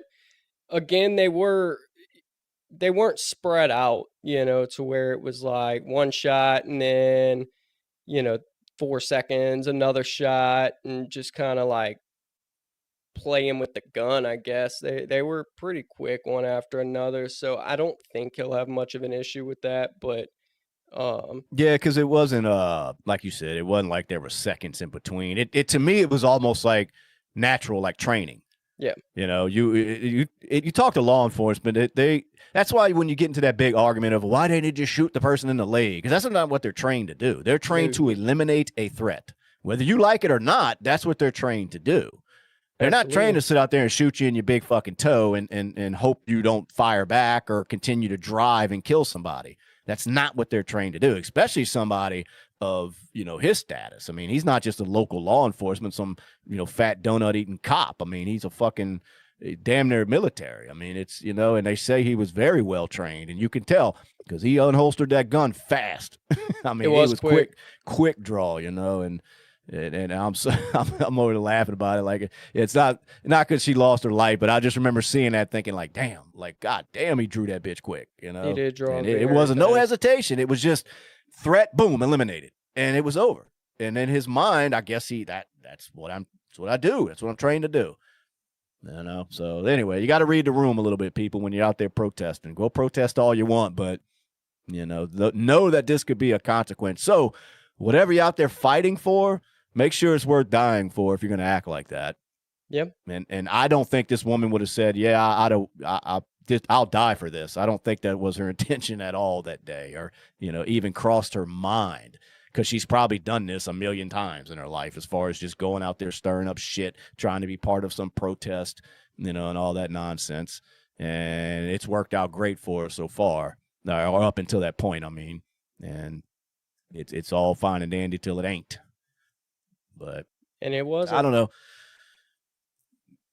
again, they weren't spread out, to where it was like 1 shot and then, 4 seconds, another shot, and just kind of like playing with the gun, I guess. They were pretty quick one after another, so I don't think he'll have much of an issue with that, but yeah, because it wasn't like you said, it wasn't like there were seconds in between. It to me, it was almost like natural, like training. Yeah. You know, you talk to law enforcement. That's why when you get into that big argument of why didn't they just shoot the person in the leg, because that's not what they're trained to do. They're trained to eliminate a threat, whether you like it or not. That's what they're trained to do. They're not trained to sit out there and shoot you in your big fucking toe and hope you don't fire back or continue to drive and kill somebody. That's not what they're trained to do, especially somebody of, you know, his status. I mean, he's not just a local law enforcement, some, you know, fat donut eating cop. I mean, he's a fucking damn near military. I mean, it's, you know, and they say he was very well trained, and you can tell because he unholstered that gun fast. I mean, it was quick draw, you know, and I'm so, I'm over laughing about it. Like, it's not because she lost her life, but I just remember seeing that thinking like, damn, like, God damn, he drew that bitch quick, you know. He did draw. And it wasn't no hesitation. It was just threat, boom, eliminated, and it was over. And in his mind, I guess that's what I do. That's what I'm trained to do. You know. So anyway, you got to read the room a little bit, people, when you're out there protesting. Go protest all you want, but you know that this could be a consequence. So whatever you're out there fighting for, make sure it's worth dying for if you're going to act like that. Yep. And I don't think this woman would have said, yeah, I'll die for this. I don't think that was her intention at all that day, or, you know, even crossed her mind, because she's probably done this a million times in her life, as far as just going out there stirring up shit, trying to be part of some protest, you know, and all that nonsense. And it's worked out great for her so far, or up until that point, I mean. And it's all fine and dandy till it ain't. But and it was. I don't know.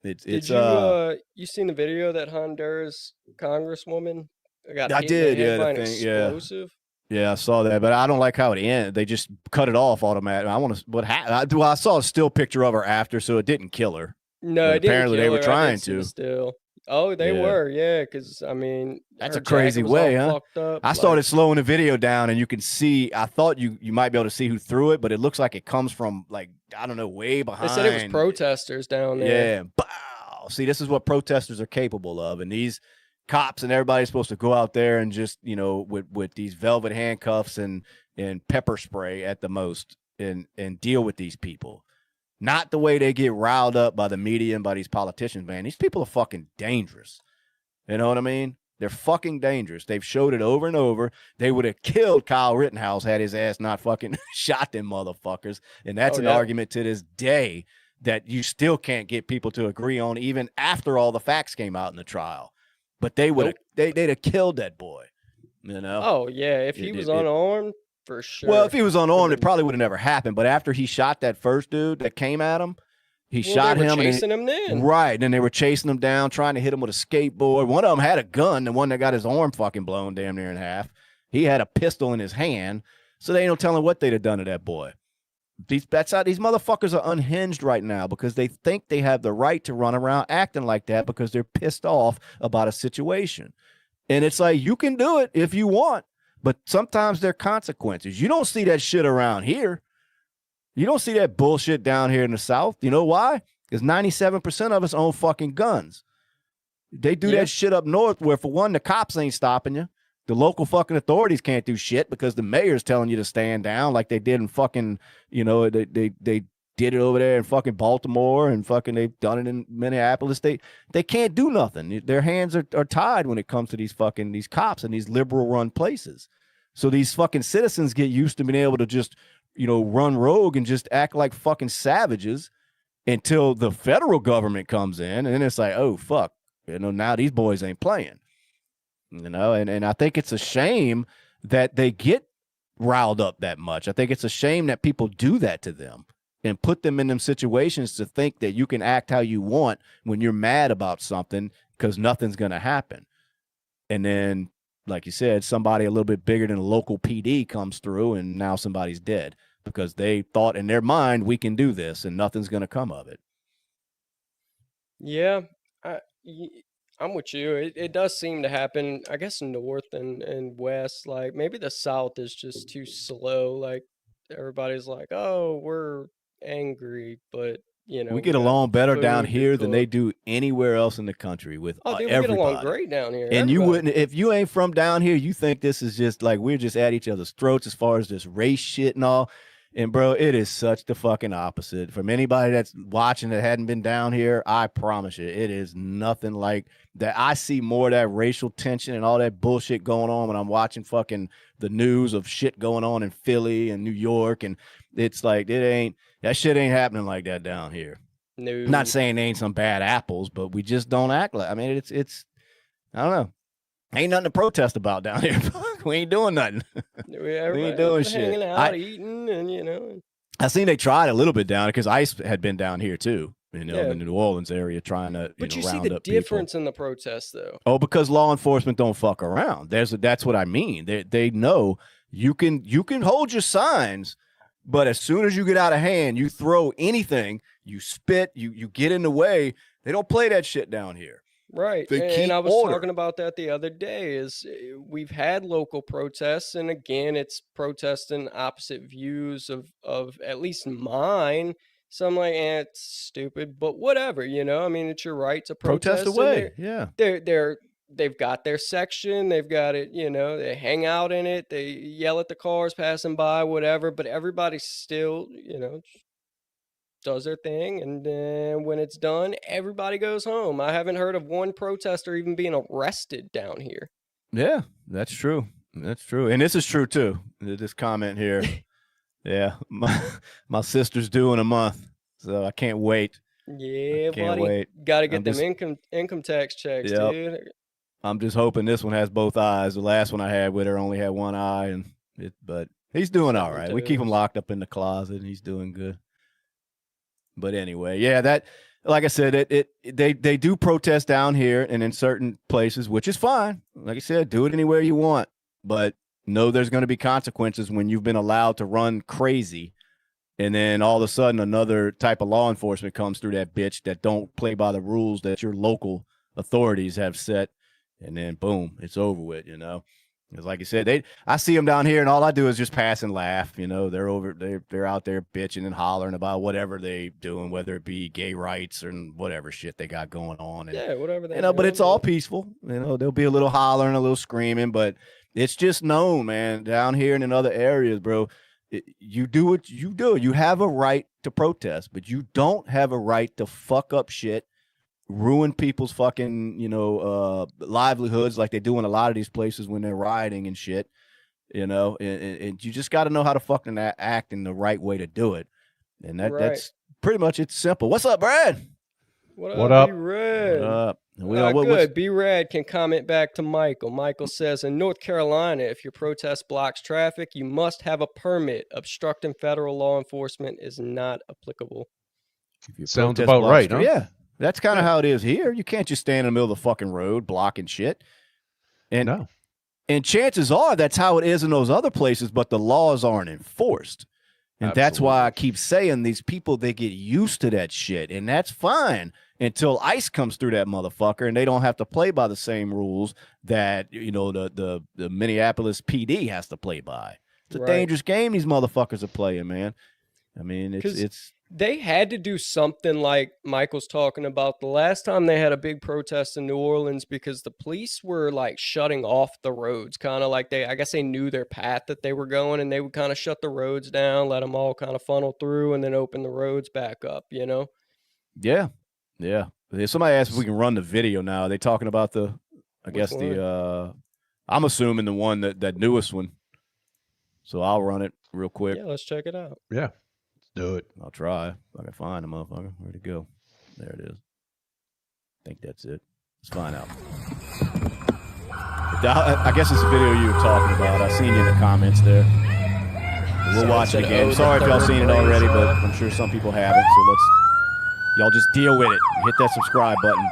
Did you seen the video that Honduras congresswoman got? I did, yeah. The thing, explosive. Yeah, I saw that, but I don't like how it ended. They just cut it off automatically. I want to. What happened? Well, I saw a still picture of her after, so it didn't kill her. No, it apparently didn't kill they were her. trying to. Still. Oh, they were, yeah. Because I mean, that's a crazy way, huh? I started slowing the video down, and you can see. I thought you might be able to see who threw it, but it looks like it comes from, like, I don't know, way behind. They said it was protesters down there. Yeah, bow. See, this is what protesters are capable of, and these cops and everybody's supposed to go out there and just, you know, with these velvet handcuffs and pepper spray at the most, and deal with these people. Not the way they get riled up by the media and by these politicians, man. These people are fucking dangerous. You know what I mean? They're fucking dangerous. They've showed it over and over. They would have killed Kyle Rittenhouse had his ass not fucking shot them motherfuckers. And that's an argument to this day that you still can't get people to agree on, even after all the facts came out in the trial. But they would have, they'd have killed that boy. You know? Oh yeah, if he was unarmed. For sure. Well, if he was unarmed, it probably would have never happened. But after he shot that first dude that came at him, shot him. Chasing him then. Right. And then they were chasing him down, trying to hit him with a skateboard. One of them had a gun, the one that got his arm fucking blown damn near in half. He had a pistol in his hand. So they ain't no telling what they'd have done to that boy. That's how these motherfuckers are unhinged right now, because they think they have the right to run around acting like that because they're pissed off about a situation. And it's like, you can do it if you want. But sometimes there are consequences. You don't see that shit around here. You don't see that bullshit down here in the South. You know why? Because 97% of us own fucking guns. They do that shit up north where, for one, the cops ain't stopping you. The local fucking authorities can't do shit because the mayor's telling you to stand down, like they did in fucking, you know, they did it over there in fucking Baltimore, and fucking they've done it in Minneapolis. They can't do nothing. Their hands are tied when it comes to these cops in these liberal run places. So these fucking citizens get used to being able to just, you know, run rogue and just act like fucking savages until the federal government comes in, and then it's like, oh fuck, you know, now these boys ain't playing. You know, and I think it's a shame that they get riled up that much. I think it's a shame that people do that to them and put them in them situations to think that you can act how you want when you're mad about something, because nothing's going to happen. And then, like you said, somebody a little bit bigger than a local PD comes through, and now somebody's dead because they thought in their mind, we can do this and nothing's going to come of it. Yeah, I'm with you. It does seem to happen, I guess, north and west. Like, maybe the South is just too slow. Like, everybody's like, oh, we're angry, but, you know, we get along better down here than they do anywhere else in the country with everybody. We get along great down here. And you wouldn't, if you ain't from down here, you think this is just like we're just at each other's throats as far as this race shit and all. And bro, it is such the fucking opposite. From anybody that's watching that hadn't been down here, I promise you, it is nothing like that. I see more of that racial tension and all that bullshit going on when I'm watching fucking the news of shit going on in Philly and New York. And it's like, that shit ain't happening like that down here. No. I'm not saying they ain't some bad apples, but we just don't act like, I mean, it's, I don't know. Ain't nothing to protest about down here. We ain't doing nothing. We ain't doing shit. Hanging out, eating, and you know. I seen they tried a little bit down because ICE had been down here too, in the New Orleans area, trying to. But you round see the up difference people. In the protests, though. Oh, because law enforcement don't fuck around. That's what I mean. They know you can hold your signs, but as soon as you get out of hand, you throw anything, you spit, you get in the way. They don't play that shit down here. Right. And I was talking about that the other day is we've had local protests. And again, it's protesting opposite views of at least mine. So I'm like, it's stupid, but whatever, you know, I mean, it's your right to protest away. Yeah. They've got their section. They've got it, you know, they hang out in it. They yell at the cars passing by, whatever, but everybody still, you know, does their thing, and then when it's done, everybody goes home. I haven't heard of one protester even being arrested down here. Yeah, that's true. That's true. And this is true too. This comment here. Yeah, my sister's due in a month, so I can't wait. Yeah, can't buddy. wait. Got to get them income tax checks, dude. I'm just hoping this one has both eyes. The last one I had with her only had one eye, but he's doing all right. We keep him locked up in the closet, and he's doing good. But anyway, yeah, that, like I said, they do protest down here and in certain places, which is fine. Like I said, do it anywhere you want, but know there's going to be consequences when you've been allowed to run crazy, and then all of a sudden another type of law enforcement comes through that bitch that don't play by the rules that your local authorities have set, and then boom, it's over with, you know. Because like you said, I see them down here, and all I do is just pass and laugh. You know, they're out there bitching and hollering about whatever they doing, whether it be gay rights or whatever shit they got going on. And, whatever they but it's all peaceful. You know, there'll be a little hollering, a little screaming, but it's just known, man, down here and in other areas, bro. You do what you do. You have a right to protest, but you don't have a right to fuck up shit, ruin people's fucking, you know, livelihoods like they do in a lot of these places when they're rioting and shit, you know, and you just got to know how to fucking act in the right way to do it. And that's pretty much, it's simple. What's up, Brad? What up? B-Rad. What up? Good. B-Rad can comment back to Michael. Michael says, in North Carolina, if your protest blocks traffic, you must have a permit. Obstructing federal law enforcement is not applicable. Sounds about right, huh? Yeah. That's kind of how it is here. You can't just stand in the middle of the fucking road blocking shit. And chances are that's how it is in those other places, but the laws aren't enforced. And that's why I keep saying these people, they get used to that shit. And that's fine until ICE comes through that motherfucker and they don't have to play by the same rules that, you know, the Minneapolis PD has to play by. It's a dangerous game these motherfuckers are playing, man. I mean, it's they had to do something like Michael's talking about the last time they had a big protest in New Orleans, because the police were like shutting off the roads, kind of like I guess they knew their path that they were going, and they would kind of shut the roads down, let them all kind of funnel through, and then open the roads back up, you know? Yeah. Yeah. Somebody asked if we can run the video now. Are they talking about I'm assuming the one that newest one. So I'll run it real quick. Yeah, let's check it out. Yeah. Do it. I'll try. If I can find a motherfucker. Where'd it go? There it is. I think that's it. Let's find out. I guess it's the video you were talking about. I seen you in the comments there. We'll watch it again. Sorry if y'all seen it already, but I'm sure some people haven't. So y'all just deal with it. Hit that subscribe button.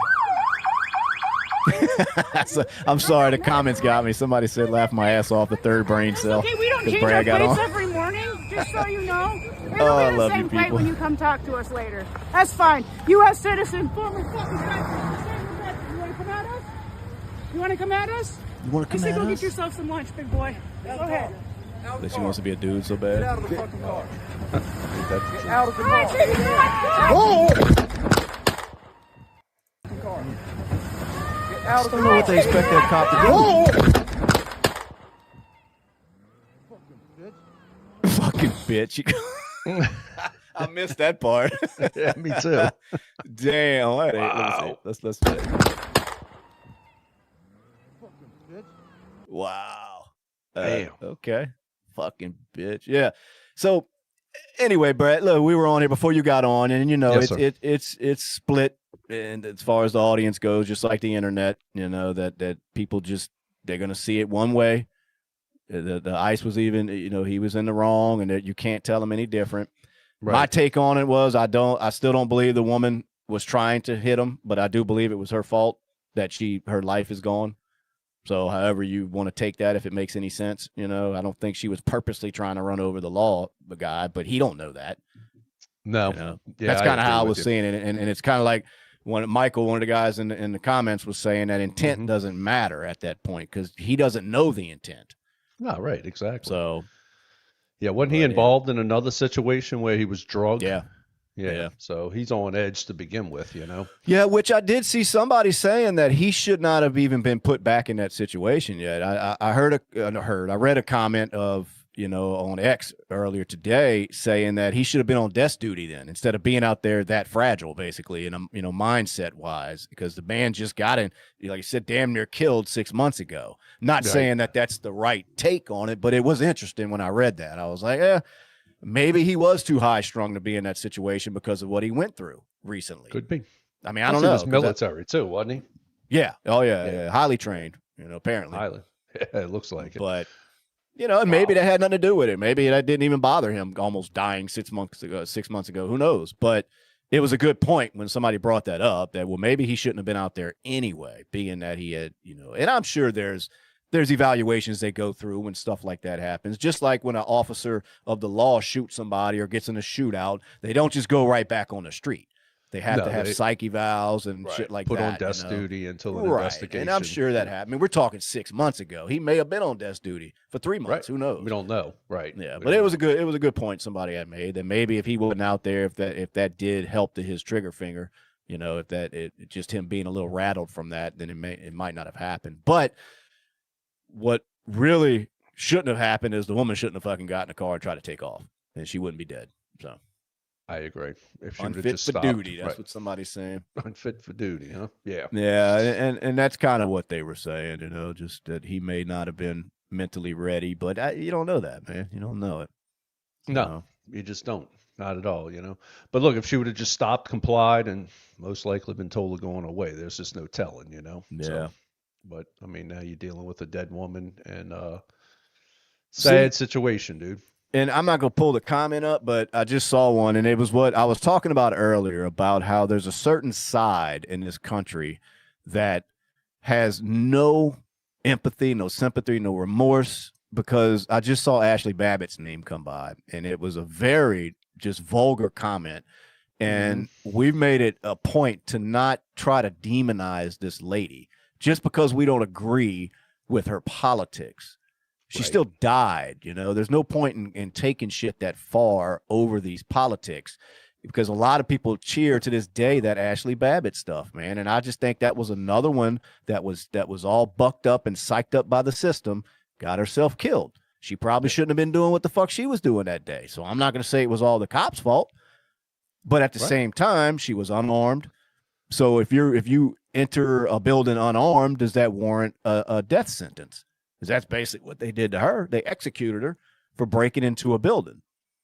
I'm sorry, the comments got me. Somebody said laugh my ass off, the third brain cell. Okay, we don't change our plates every morning, just so you know. It'll be the same plate when you come talk to us later. That's fine. U.S. citizen, former fucking veteran. You want to come at us? You want to come at us? You want to come I at say us? go get yourself some lunch, big boy. Go ahead. That she wants to be a dude so bad. Get out of the fucking car. Get out of the car. Oh! I don't know what they expect that cop to do. Fuck fucking bitch. I missed that part. Yeah, me too. Damn. All right, Wow. Let's Wow. Damn. Okay. Fucking bitch. Yeah. So anyway, Brett, look, we were on here before you got on, and Yes, it's split, and as far as the audience goes, just like the internet, that people just they're gonna see it one way. The ICE was even, he was in the wrong, and that you can't tell him any different. Right. My take on it was I still don't believe the woman was trying to hit him, but I do believe it was her fault that her life is gone. So however you want to take that, if it makes any sense, I don't think she was purposely trying to run over the guy, but he don't know that. No. Yeah, that's kind of how I was seeing it. And it's kind of like when Michael, one of the guys in the comments, was saying that intent doesn't matter at that point because he doesn't know the intent. No, right, exactly. So yeah, wasn't he involved in another situation where he was drugged? Yeah. So he's on edge to begin with, Yeah, which I did see somebody saying that he should not have even been put back in that situation yet. I read a comment of, on X earlier today saying that he should have been on desk duty then instead of being out there that fragile, basically, and mindset wise, because the man just got in, like you said, damn near killed 6 months ago. Not saying that that's the right take on it, but it was interesting when I read that. I was like, maybe he was too high strung to be in that situation because of what he went through recently. Could be. I mean, I don't know. He was military too, wasn't he? Yeah. Oh yeah. Highly trained, apparently. Highly. Yeah, it looks like it. But, and maybe that had nothing to do with it. Maybe that didn't even bother him almost dying 6 months ago. Who knows? But it was a good point when somebody brought that up that, well, maybe he shouldn't have been out there anyway, being that he had, and I'm sure there's evaluations they go through when stuff like that happens. Just like when an officer of the law shoots somebody or gets in a shootout, they don't just go right back on the street. They have to have psych evals and shit like Put that. on desk duty until an investigation. And I'm sure that happened. I mean, we're talking 6 months ago. He may have been on desk duty for 3 months. Who knows? We don't know. Right. Yeah. But it was a good point somebody had made that maybe if he wasn't out there, if that did help to his trigger finger, if just him being a little rattled from that, then it might not have happened. But what really shouldn't have happened is the woman shouldn't have fucking gotten in the car and tried to take off, and she wouldn't be dead. So I agree. If she unfit just for stopped, duty, that's what somebody's saying. Unfit for duty, huh? Yeah. Yeah, and that's kind of what they were saying, just that he may not have been mentally ready, but you don't know that, man. You don't know it. No, you just don't. Not at all, But look, if she would have just stopped, complied, and most likely been told to go on her way, there's just no telling, Yeah. So, but I mean, now you're dealing with a dead woman and sad situation, dude. And I'm not going to pull the comment up, but I just saw one, and it was what I was talking about earlier about how there's a certain side in this country that has no empathy, no sympathy, no remorse, because I just saw Ashley Babbitt's name come by, and it was a very just vulgar comment. And we've made it a point to not try to demonize this lady just because we don't agree with her politics. She still died, There's no point in taking shit that far over these politics, because a lot of people cheer to this day that Ashley Babbitt stuff, man. And I just think that was another one that was all bucked up and psyched up by the system, got herself killed. She probably shouldn't have been doing what the fuck she was doing that day. So I'm not going to say it was all the cops' fault, but at the same time, she was unarmed. So if you enter a building unarmed, does that warrant a death sentence? Because that's basically what they did to her. They executed her for breaking into a building.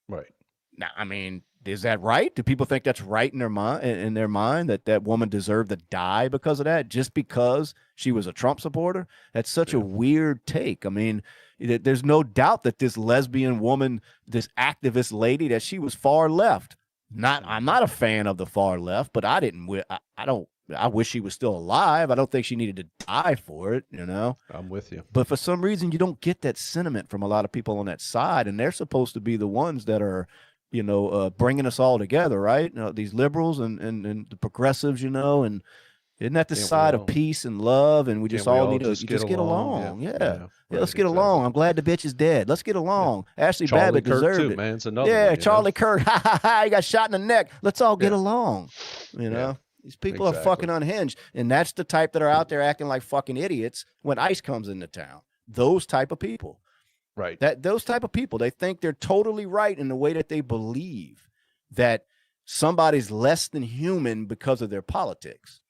Right. Now, I mean, is that right? Do people think that's right in their mind that woman deserved to die because of that, just because she was a Trump supporter? That's such a weird take. I mean, there's no doubt that this lesbian woman, this activist lady, that she was far left. I'm not a fan of the far left, but I wish she was still alive. I don't think she needed to die for it, I'm with you. But for some reason, you don't get that sentiment from a lot of people on that side, and they're supposed to be the ones that are, bringing us all together, right? These liberals and the progressives, and isn't that the side of peace and love? And we just all need to just get along. Yeah, let's get along. I'm glad the bitch is dead. Let's get along. Ashley Babbitt deserved it. Man, it's another one, Charlie Kirk. He got shot in the neck. Let's all get along. These people are fucking unhinged. And that's the type that are out there acting like fucking idiots when ICE comes into town. Those type of people. Right. That those type of people, they think they're totally right in the way that they believe that somebody's less than human because of their politics.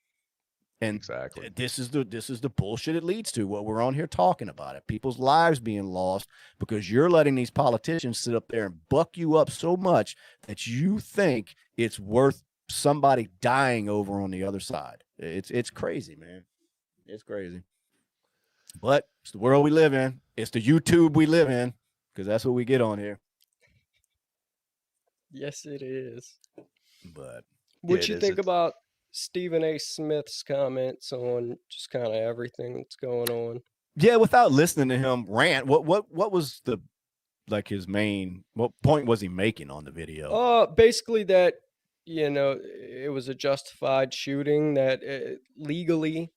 And exactly. This is the bullshit it leads to, what we're on here talking about it. People's lives being lost because you're letting these politicians sit up there and buck you up so much that you think it's worth somebody dying over on the other side. It's crazy, man. It's crazy. But it's the world we live in. It's the YouTube we live in, because that's what we get on here. Yes, it is. But what you think about Stephen A. Smith's comments on just kind of everything that's going on? Yeah, without listening to him rant, what was the his main, what point was he making on the video? Basically that, it was a justified shooting, that legally.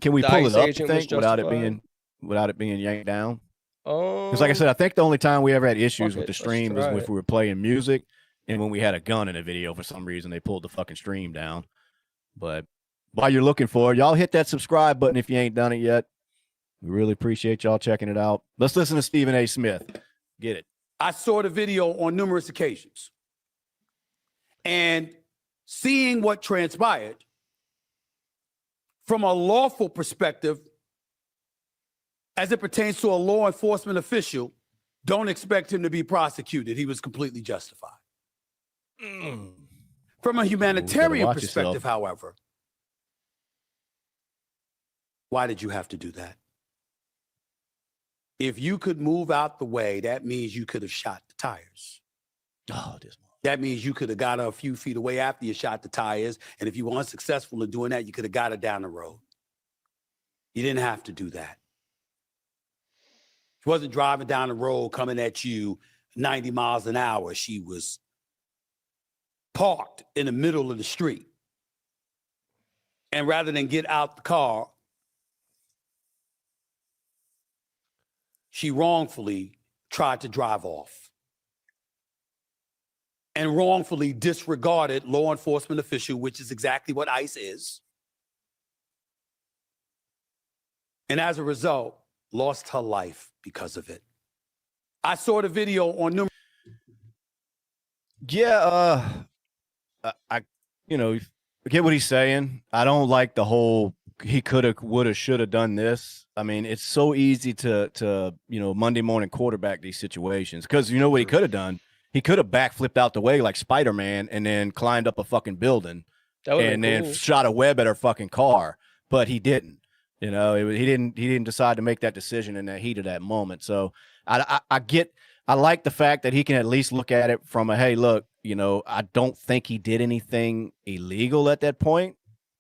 Can we pull it up, you think, without it being yanked down? Because like I said, I think the only time we ever had issues with the stream was if we were playing music and when we had a gun in a video. For some reason, they pulled the fucking stream down. But while you're looking for it, y'all hit that subscribe button if you ain't done it yet. We really appreciate y'all checking it out. Let's listen to Stephen A. Smith. Get it. I saw the video on numerous occasions. And seeing what transpired, from a lawful perspective, as it pertains to a law enforcement official, don't expect him to be prosecuted. He was completely justified. From a humanitarian perspective, however, why did you have to do that? If you could move out the way, that means you could have shot the tires. That means you could have got her a few feet away after you shot the tires. And if you were unsuccessful in doing that, you could have got her down the road. You didn't have to do that. She wasn't driving down the road coming at you 90 miles an hour. She was parked in the middle of the street. And rather than get out the car, she wrongfully tried to drive off and wrongfully disregarded law enforcement official, which is exactly what ICE is. And as a result, lost her life because of it. I saw the video on numerous. Yeah, I get what he's saying. I don't like the whole he coulda, woulda, shoulda done this. I mean, it's so easy to Monday morning quarterback these situations, because you know what he could have done? He could have backflipped out the way like Spider-Man and then climbed up a fucking building and then shot a web at her fucking car, but he didn't. He didn't decide to make that decision in that heat of that moment. So I like the fact that he can at least look at it from a, hey, look, I don't think he did anything illegal at that point.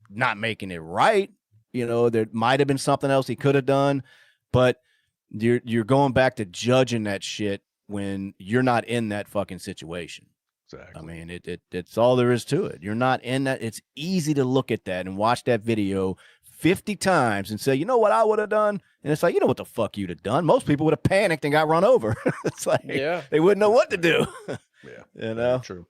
Not making it right. There might have been something else he could have done, but you're going back to judging that shit when you're not in that fucking situation. Exactly. I mean, it's all there is to it. You're not in that. It's easy to look at that and watch that video 50 times and say, you know what I would have done? And it's like, you know what the fuck you'd have done? Most people would have panicked and got run over. It's like, they wouldn't know what to do. Yeah. True.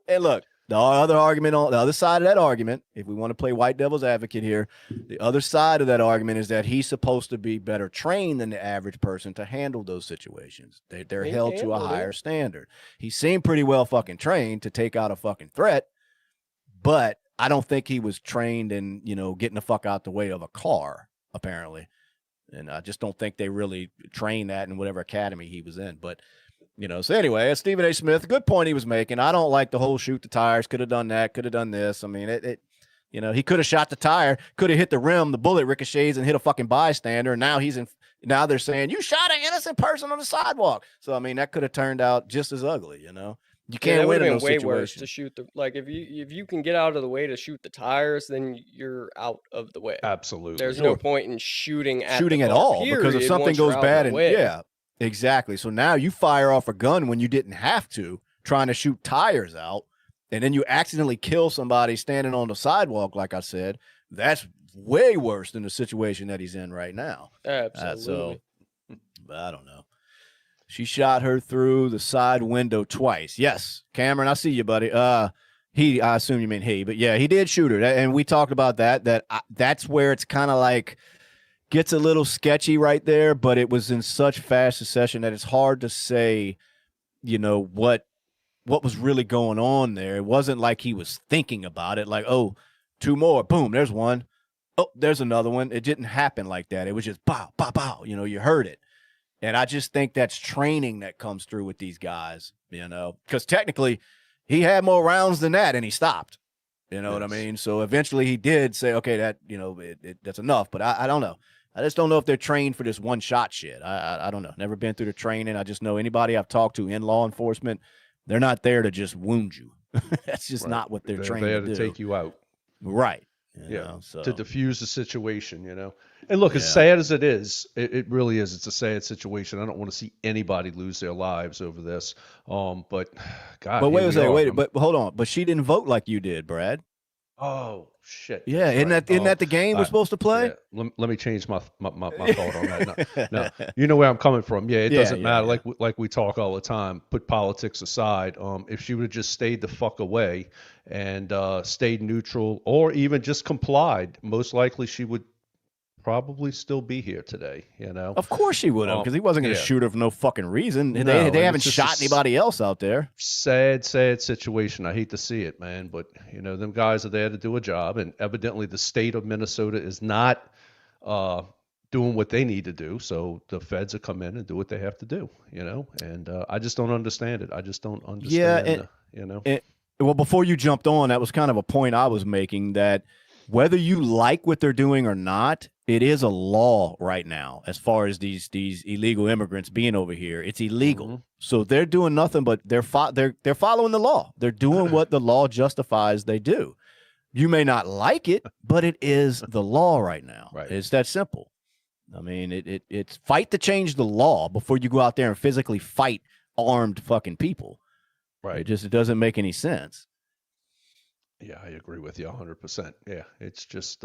And look, the other argument on the other side of that argument, if we want to play white devil's advocate here, the other side of that argument is that he's supposed to be better trained than the average person to handle those situations. They're held to a higher standard. He seemed pretty well fucking trained to take out a fucking threat, but I don't think he was trained in, getting the fuck out the way of a car, apparently. And I just don't think they really trained that in whatever academy he was in. But, so anyway, Stephen A. Smith, a good point he was making. I don't like the whole shoot the tires, could have done that, could have done this. I mean, he could have shot the tire, could have hit the rim, the bullet ricochets and hit a fucking bystander. And now they're saying, you shot an innocent person on the sidewalk. So, I mean, that could have turned out just as ugly, You can't win in those situations. Way worse to shoot if you can get out of the way to shoot the tires, then you're out of the way. Absolutely. There's no point in shooting at all, because if something goes bad yeah, exactly. So now you fire off a gun when you didn't have to, trying to shoot tires out, and then you accidentally kill somebody standing on the sidewalk, like I said. That's way worse than the situation that he's in right now. Absolutely. But I don't know. She shot her through the side window twice. Yes, Cameron, I see you, buddy. I assume you mean he, but yeah, he did shoot her. And we talked about that. That's where it's kind of like, gets a little sketchy right there, but it was in such fast succession that it's hard to say, what was really going on there. It wasn't like he was thinking about it, like, oh, 2 more, boom, there's one. Oh, there's another one. It didn't happen like that. It was just bow, bow, bow. You heard it. And I just think that's training that comes through with these guys, because technically he had more rounds than that and he stopped. You know what I mean? So eventually he did say, okay, that, that's enough. But I don't know. I just don't know if they're trained for this one-shot shit. I don't know. Never been through the training. I just know anybody I've talked to in law enforcement, they're not there to just wound you. That's just not what they're trained there to do. take you out. Right. To diffuse the situation, And look, as sad as it is, it really is. It's a sad situation. I don't want to see anybody lose their lives over this. But God. But wait a second. But hold on. But she didn't vote like you did, Brad. Oh shit! Yeah, isn't that the game we're supposed to play? Yeah. Let me change my thought on that. No, you know where I'm coming from. Yeah, it doesn't matter. Yeah. Like we talk all the time. Put politics aside. If she would have just stayed the fuck away and stayed neutral, or even just complied, most likely she would probably still be here today. Of course she would have, because he wasn't going to shoot her for no fucking reason. No, they haven't shot anybody else out there. Sad situation. I hate to see it, man, but them guys are there to do a job, and evidently the state of Minnesota is not doing what they need to do. So the feds will come in and do what they have to do. And I just don't understand it. I just don't understand. Well, before you jumped on, that was kind of a point I was making, that whether you like what they're doing or not, it is a law right now as far as these illegal immigrants being over here. It's illegal. Mm-hmm. So they're doing nothing but they're following the law. They're doing what the law justifies they do. You may not like it, but it is the law right now. Right. It's that simple. I mean, it's fight to change the law before you go out there and physically fight armed fucking people. Right. It doesn't make any sense. Yeah, I agree with you 100%. Yeah, it's just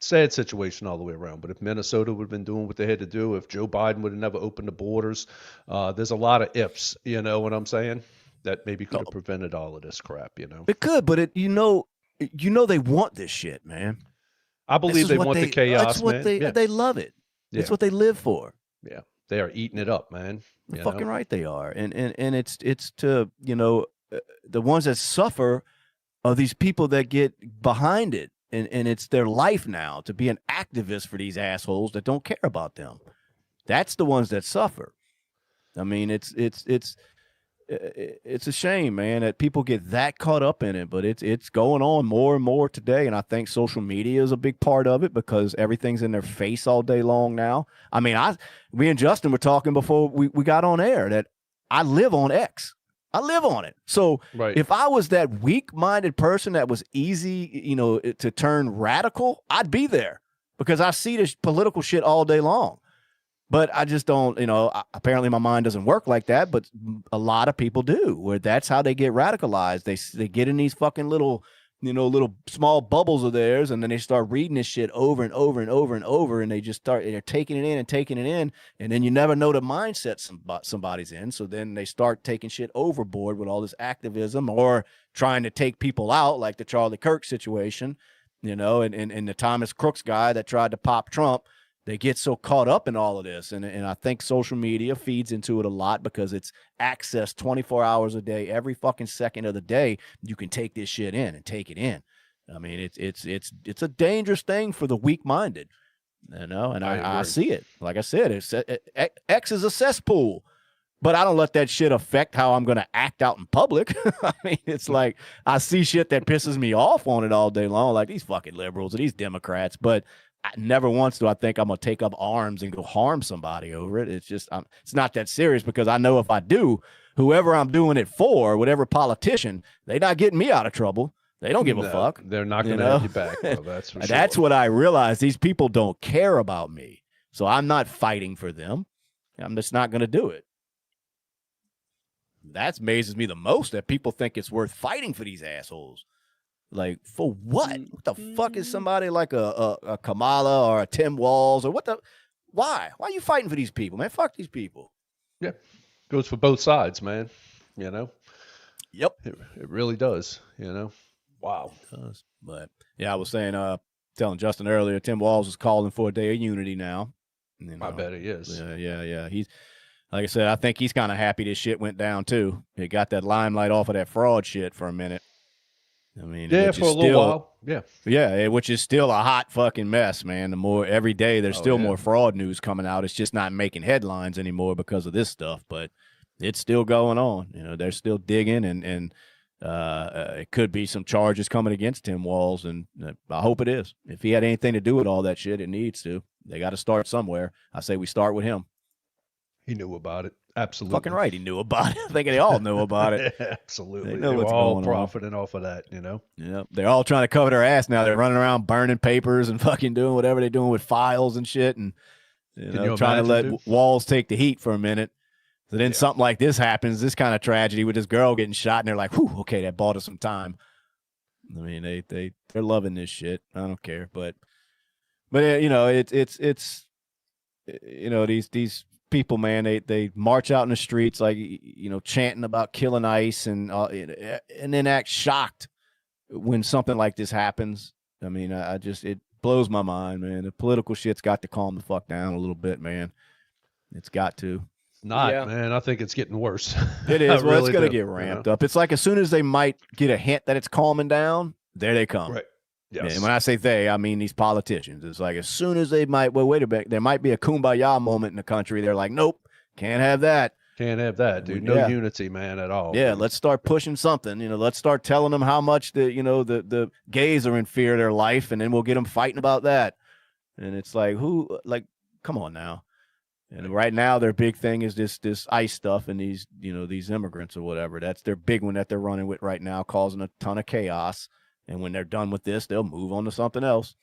sad situation all the way around. But if Minnesota would have been doing what they had to do, if Joe Biden would have never opened the borders, there's a lot of ifs, you know what I'm saying? That maybe could have prevented all of this crap, It could, but they want this shit, man. I believe they want the chaos, that's what man. They love it. It's what they live for. Yeah, they are eating it up, man. You're fucking right, they are. And it's to, the ones that suffer are these people that get behind it. And it's their life now to be an activist for these assholes that don't care about them. That's the ones that suffer. I mean, it's a shame, man, that people get that caught up in it, but it's going on more and more today. And I think social media is a big part of it because everything's in their face all day long now. I mean, me and Justin were talking before we got on air that I live on X. I live on it. So if I was that weak-minded person that was easy, to turn radical, I'd be there because I see this political shit all day long. But I just don't, apparently my mind doesn't work like that, but a lot of people do, where that's how they get radicalized. They get in these fucking little small bubbles of theirs, and then they start reading this shit over and over and over and over, and they're taking it in and taking it in, and then you never know the mindset somebody's in, so then they start taking shit overboard with all this activism or trying to take people out, like the Charlie Kirk situation, and the Thomas Crooks guy that tried to pop Trump. They get so caught up in all of this, and I think social media feeds into it a lot because it's access 24 hours a day, every fucking second of the day. You can take this shit in and take it in. I mean, it's a dangerous thing for the weak-minded, and I see it. Like I said, X is a cesspool, but I don't let that shit affect how I'm going to act out in public. I mean, it's like I see shit that pisses me off on it all day long, like these fucking liberals or these Democrats, but never once do I think I'm going to take up arms and go harm somebody over it. It's just, it's not that serious because I know if I do, whoever I'm doing it for, whatever politician, they're not getting me out of trouble. They don't give a fuck. They're not going to have you back, bro. That's for sure. That's what I realized. These people don't care about me. So I'm not fighting for them. I'm just not going to do it. That amazes me the most, that people think it's worth fighting for these assholes. Like, for what? What the fuck is somebody like a Kamala or a Tim Walz or why? Why are you fighting for these people, man? Fuck these people. Yeah. Goes for both sides, man. Yep. It really does, Wow. It does. But yeah, I was saying, telling Justin earlier, Tim Walz is calling for a day of unity now. You know, I bet he is. Yeah. He's, like I said, I think he's kind of happy this shit went down too. He got that limelight off of that fraud shit for a minute. I mean, Yeah, for a little while. Yeah, which is still a hot fucking mess, man. The more every day, there's still more fraud news coming out. It's just not making headlines anymore because of this stuff, but it's still going on. You know, they're still digging, and it could be some charges coming against Tim Walz, and I hope it is. If he had anything to do with all that shit, it needs to. They got to start somewhere. I say we start with him. He knew about it. Absolutely. Fucking right. He knew about it. I think they all knew about it. Absolutely. They know what's all going profiting off of that, you know? Yeah. They're all trying to cover their ass now. They're running around burning papers and fucking doing whatever they're doing with files and shit, and trying to let Walz take the heat for a minute. So then something like this happens, this kind of tragedy with this girl getting shot, and they're like, whew, okay, that bought us some time. I mean, they're loving this shit. I don't care. But you know, it's you know, these people, man, they march out in the streets, like, you know, chanting about killing ICE, and then act shocked when something like this happens. I mean, it blows my mind, man. The political shit's got to calm the fuck down a little bit, man. It's got to. Man. I think it's getting worse. It is. Well, it's going to get ramped up. It's like as soon as they might get a hint that it's calming down, there they come. Right. Yes. And when I say they, I mean these politicians. It's like as soon as they might, well, wait a minute, there might be a kumbaya moment in the country. They're like, nope, can't have that. Can't have that, dude. No unity, man, at all. Yeah, let's start pushing something. You know, let's start telling them how much the gays are in fear of their life, and then we'll get them fighting about that. And it's like, come on now. And right now, their big thing is this ICE stuff and these immigrants or whatever. That's their big one that they're running with right now, causing a ton of chaos. And when they're done with this, they'll move on to something else.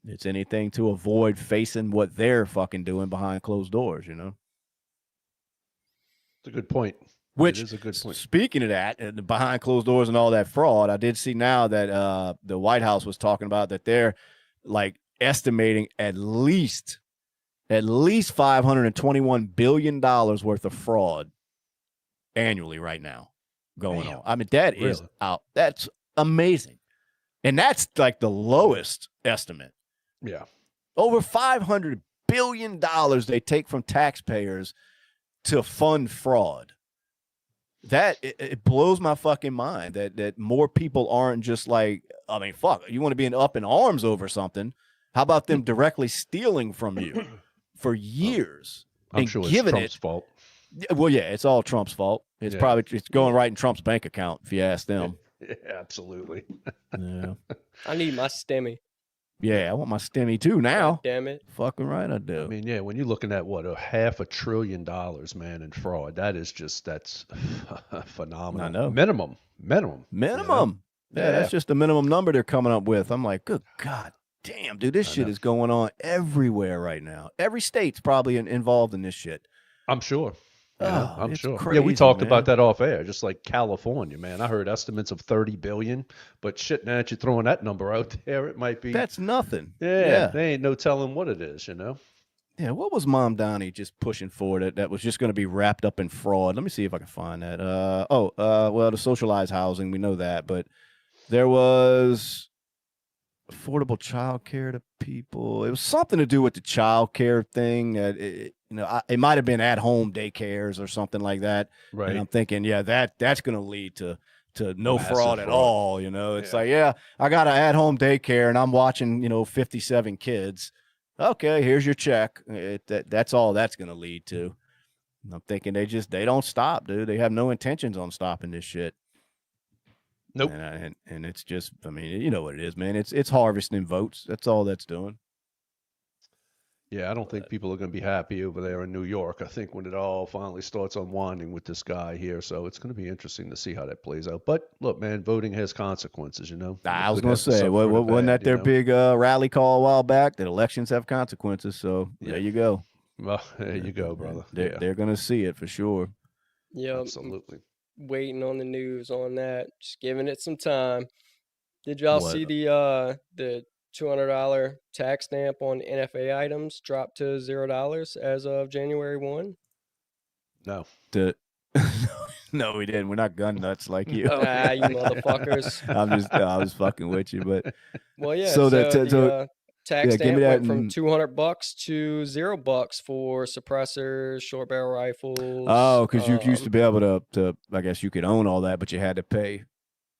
It's anything to avoid facing what they're fucking doing behind closed doors, you know? It's a good point. Which it is a good point. Speaking of that, and behind closed doors and all that fraud, I did see now that the White House was talking about that they're like estimating at least $521 billion worth of fraud annually right now going on. I mean, that is out. That's amazing. And that's like the lowest estimate. Yeah. Over $500 billion they take from taxpayers to fund fraud. That it blows my fucking mind that more people aren't just like, I mean, fuck, you want to be up in arms over something. How about them directly stealing from you for years? I'm sure it's Trump's fault. Well, yeah, it's all Trump's fault. It's it's going right in Trump's bank account, if you ask them. Yeah, absolutely. Yeah. I need my STEMI. Yeah, I want my STEMI too now. God damn it. Fucking right I do. I mean, yeah, when you're looking at what, $500 billion, man, in fraud, that's phenomenal. I know. Minimum. You know? Yeah, that's just the minimum number they're coming up with. I'm like, good God damn, dude, this shit is going on everywhere right now. Every state's probably involved in this shit. I'm sure. Yeah, I'm sure. Crazy, we talked about that off air, just like California, man. I heard estimates of 30 billion, but shit, now that you're throwing that number out there, it might be. That's nothing. Yeah. There ain't no telling what it is, you know? Yeah, what was Mom Donnie just pushing for that was just going to be wrapped up in fraud? Let me see if I can find that. Well, the socialized housing, we know that, but there was affordable child care to people. It was something to do with the child care thing. It might have been at-home daycares or something like that. Right. And I'm thinking, that's going to lead to no fraud at all. You know, it's like, I got an at-home daycare and I'm watching, 57 kids. Okay, here's your check. That's all that's going to lead to. And I'm thinking they don't stop, dude. They have no intentions on stopping this shit. Nope. And it's just, I mean, you know what it is, man. It's harvesting votes. That's all that's doing. Yeah, I don't think people are going to be happy over there in New York. I think when it all finally starts unwinding with this guy here, so it's going to be interesting to see how that plays out. But look, man, voting has consequences, you know. I was going to say, wasn't that their big rally call a while back? That elections have consequences. So there you go. Well, there you go, brother. They're going to see it for sure. Yeah, absolutely. Waiting on the news on that. Just giving it some time. Did y'all see the $200 tax stamp on NFA items dropped to $0 as of January 1? No. No, we didn't. We're not gun nuts like you. Ah, you motherfuckers. I was fucking with you, but Well, yeah. So So, the- so- the tax yeah, give me stamp that went from and- $200 to $0 for suppressors, short barrel rifles. oh, because you used to be able to, I guess you could own all that, but you had to pay.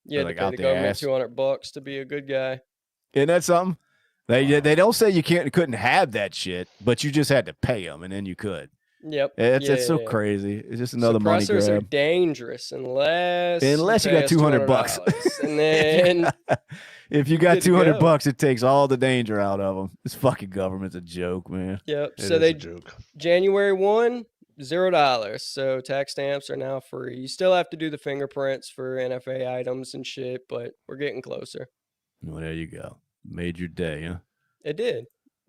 you had like, to pay out the the government ass. $200 to be a good guy. Isn't that something? They don't say you couldn't have that shit, but you just had to pay them, and then you could. Yep. It's so yeah. crazy. It's just another money Suppressors are grab. dangerous unless Unless you pay got us $200. and then If you got good to go. $200, it takes all the danger out of them. This fucking government's a joke, man. yep. It So is they a joke. January 1, $0. So tax stamps are now free. You still have to do the fingerprints for NFA items and shit, but we're getting closer. Well, there you go. Made your day, huh? It did.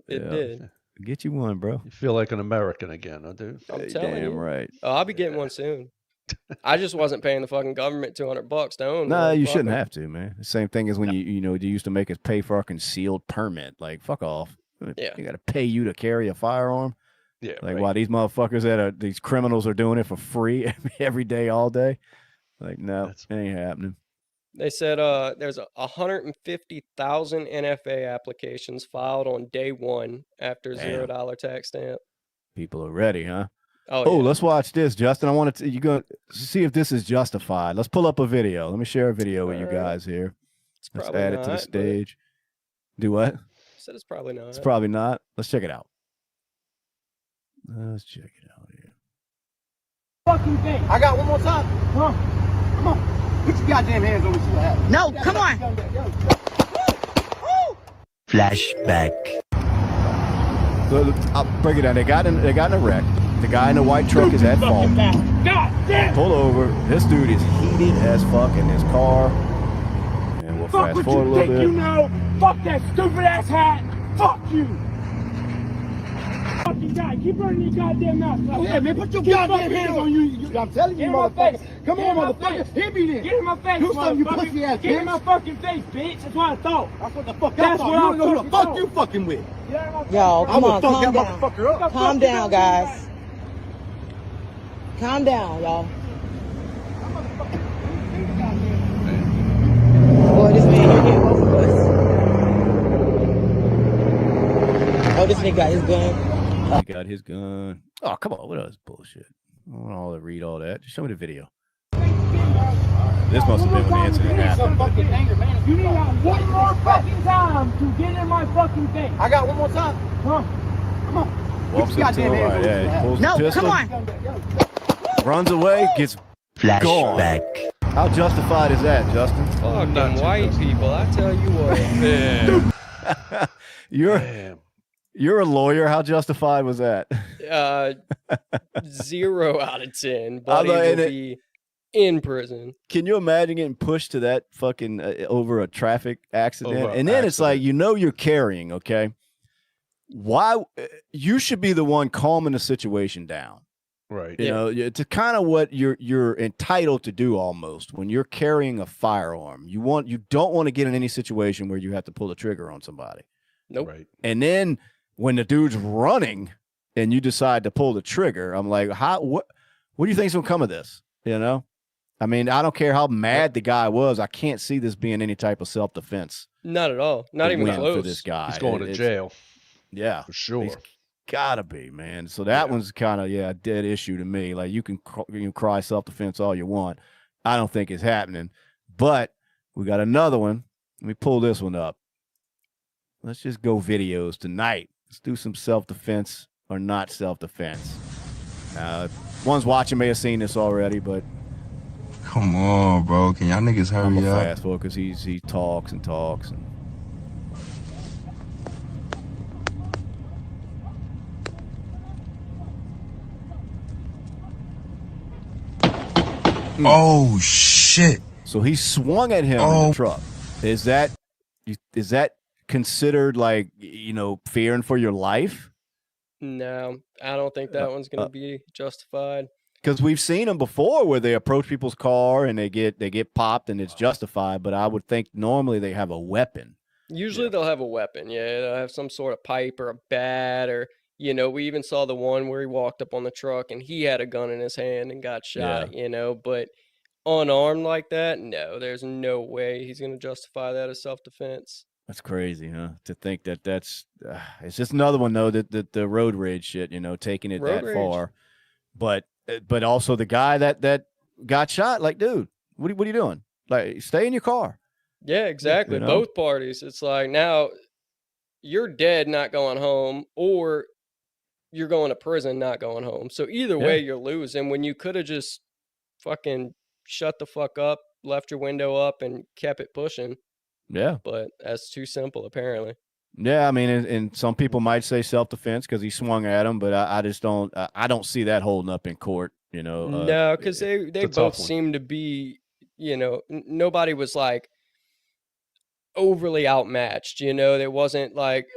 It Yeah. did. Get you one, bro. You feel like an American again, huh, dude? I'm telling Damn you. right. Oh, I'll be getting one soon. I just wasn't paying the fucking government $200 to own. No, one, you fuck shouldn't 'em. have to, man. The same thing as when they used to make us pay for our concealed permit. Like, fuck off. Yeah. You got to pay you to carry a firearm. Yeah. Like, right. why these motherfuckers these criminals are doing it for free every day, all day? Like, no, That's- it ain't happening. They said there's 150,000 NFA applications filed on day one after Damn. $0 tax stamp. People are ready, huh? Oh, Oh, yeah. let's watch this, Justin. I want to. You go see if this is justified. Let's pull up a video. Let me share a video with you Alright. guys here. It's Let's probably add not, it to the but- stage. Do what? Said it's probably not. It's probably not. Let's check it out. Let's check it out here. Fucking thing. I got one more time. Come on. Put your goddamn hands on me. See what happens. No, come on. Flashback. So, I'll break it down. They got in a wreck. The guy in the white truck is at fault. God damn. Pull over. This dude is heated as fuck in his car. And we'll Fuck fast what forward a you little think bit. you know. Fuck that stupid ass hat. Fuck you. Fucking guy, keep running your goddamn mouth. Yeah, man, put your Keep goddamn fucking hands doing on it. you. I'm telling Get you, in my motherfucker. face. Come Get on, in my motherfucker. face. Hit me then. Get in my face, Do something, you motherfucker. pussy ass Get in bitch. my fucking face, bitch. That's what I thought. That's what the fuck That's I what thought. You don't know who the fucking fuck thought. you fucking with. Get out of my face, Y'all, bro. come I on, would fuck calm that down. motherfucker up. Calm down, guys. Calm down, y'all. Boy, this man here hit both of us. Oh, this nigga got his gun. He got his gun. Oh, come on. What else bullshit? I don't want to read all that. Just show me the video. This must have been when the incident happened. but- You need one more fucking time to get in my fucking face. I got one more time. Come on. Walks up to him. All right, yeah, he pulls No, the pistol, come on. runs away, gets Flashback. How justified is that, Justin? Fucking white people, I tell you what. Damn. You're a lawyer. How justified was that? 0 out of 10. I Buddy know, will and it- be in prison. Can you imagine getting pushed to that fucking over a traffic accident? Over And then it's like, accident. you're carrying, okay? Why? You should be the one calming the situation down. Right. You Yeah. know, it's kind of what you're entitled to do almost when you're carrying a firearm. You don't want to get in any situation where you have to pull the trigger on somebody. Nope. Right. And then when the dude's running and you decide to pull the trigger, I'm like, what do you think's gonna come of this? You know? I mean, I don't care how mad the guy was. I can't see this being any type of self-defense. Not at all. Not even win close. for this guy. He's going to It's- jail Yeah. for sure. He's gotta be, man. So that one's kind of a dead issue to me. Like you can cry self-defense all you want. I don't think it's happening. But we got another one. Let me pull this one up. Let's just go videos tonight. Let's do some self-defense or not self-defense. One's watching may have seen this already, but Come on, bro. Can y'all niggas I'm hurry gonna up? fast forward because he talks and talks and. Oh shit. So he swung at him in Oh. the truck. Is that considered like fearing for your life? No, I don't think that one's going to be justified. Because we've seen them before where they approach people's car and they get popped and it's justified. But I would think normally they have a weapon. Usually they'll have a weapon. Yeah, they'll have some sort of pipe or a bat or You know, we even saw the one where he walked up on the truck and he had a gun in his hand and got shot, you know, but unarmed like that, no, there's no way he's going to justify that as self-defense. That's crazy, huh? To think that that's it's just another one though that the road rage shit, you know, taking it Road that rage. far. But also the guy that got shot, like, dude, what are you doing? Like, stay in your car. Yeah, exactly. You know? Both parties. It's like, now you're dead, not going home, or you're going to prison, not going home. So either way, you're losing when you could have just fucking shut the fuck up, left your window up, and kept it pushing. Yeah. But that's too simple, apparently. Yeah, I mean, and some people might say self-defense because he swung at him, but I just don't. I don't see that holding up in court. You know, No, because they both seem to be, you know, nobody was like overly outmatched. You know, there wasn't like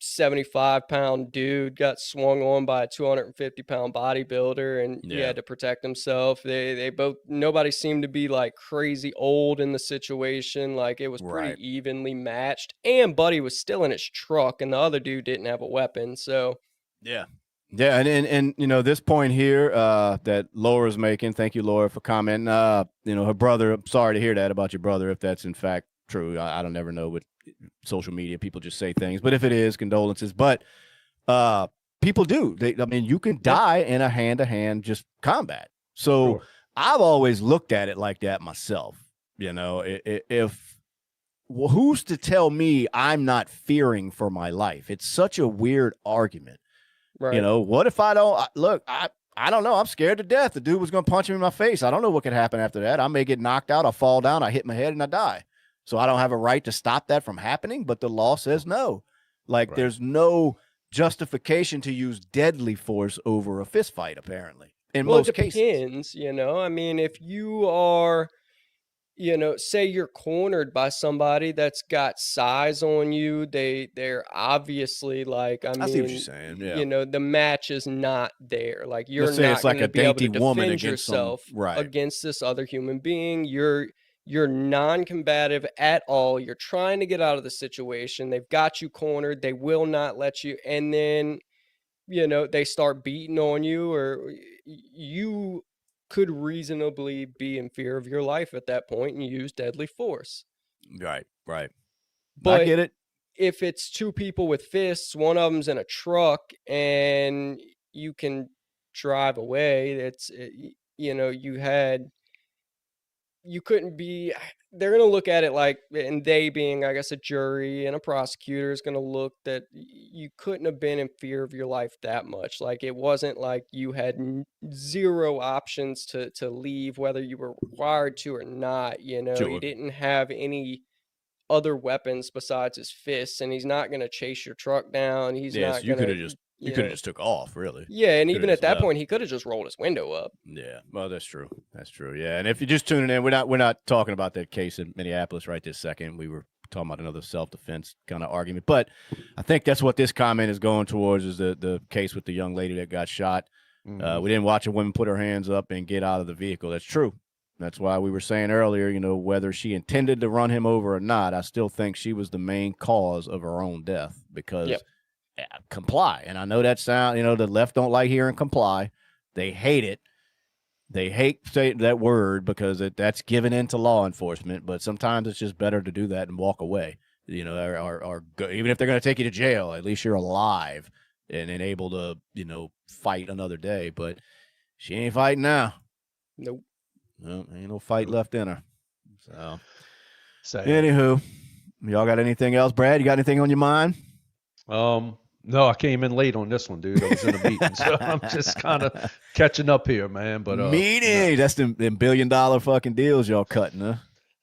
75-pound dude got swung on by a 250-pound bodybuilder and he had to protect himself. They both, nobody seemed to be like crazy old in the situation. Like, it was pretty evenly matched, and Buddy was still in his truck and the other dude didn't have a weapon. So yeah, and you know, this point here that Laura's making, thank you, Laura, for commenting. You know, her brother, I'm sorry to hear that about your brother, if that's in fact true. I don't ever know what social media, people just say things, but if it is, condolences. But people do. I mean, you can die in a hand-to-hand just combat. So I've always looked at it like that myself. You know, who's to tell me I'm not fearing for my life? It's such a weird argument. Right. You know, what if I don't look? I don't know. I'm scared to death. The dude was going to punch me in my face. I don't know what could happen after that. I may get knocked out. I fall down. I hit my head and I die. So I don't have a right to stop that from happening, but the law says no. Like, there's no justification to use deadly force over a fist fight, apparently, in most cases. It depends, you know. I mean, if you are, you know, say you're cornered by somebody that's got size on you, they're obviously like, I see what mean, you're saying. Yeah. you know, the match is not there. Like, you're Let's say not it's like going a to be able to dainty woman defend against some- yourself right. against this other human being. You're non-combative at all. You're trying to get out of the situation. They've got you cornered. They will not let you. And then, you know, they start beating on you, or you could reasonably be in fear of your life at that point and use deadly force. Right. But I get it. if it's two people with fists, one of them's in a truck and you can drive away, you know, you couldn't be, they're going to look at it like, and they being, I guess, a jury and a prosecutor is going to look that you couldn't have been in fear of your life that much. Like, it wasn't like you had zero options to leave, whether you were required to or not. You know, you didn't have any other weapons besides his fists, and he's not going to chase your truck down. He's not you going could to have you could have just took off, really. Yeah, and even Coulda at just that left. point, he could have just rolled his window up. Yeah, well, that's true. Yeah, and if you're just tuning in, we're not talking about that case in Minneapolis right this second. We were talking about another self-defense kind of argument, but I think that's what this comment is going towards, is the case with the young lady that got shot. We didn't watch a woman put her hands up and get out of the vehicle. That's true. That's why we were saying earlier, you know, whether she intended to run him over or not, I still think she was the main cause of her own death, because comply. And I know that sound, you know, the left don't like hearing comply. They hate it. They hate saying that word because that's given into law enforcement. But sometimes it's just better to do that and walk away. You know, or even if they're going to take you to jail, at least you're alive and able to, you know, fight another day. But she ain't fighting now. Nope. No, ain't no fight left in her. So, anywho, y'all got anything else? Brad, you got anything on your mind? No, I came in late on this one, dude. I was in a meeting, so I'm just kind of catching up here, man. But meeting, that's them $1 billion fucking deals y'all cutting, huh?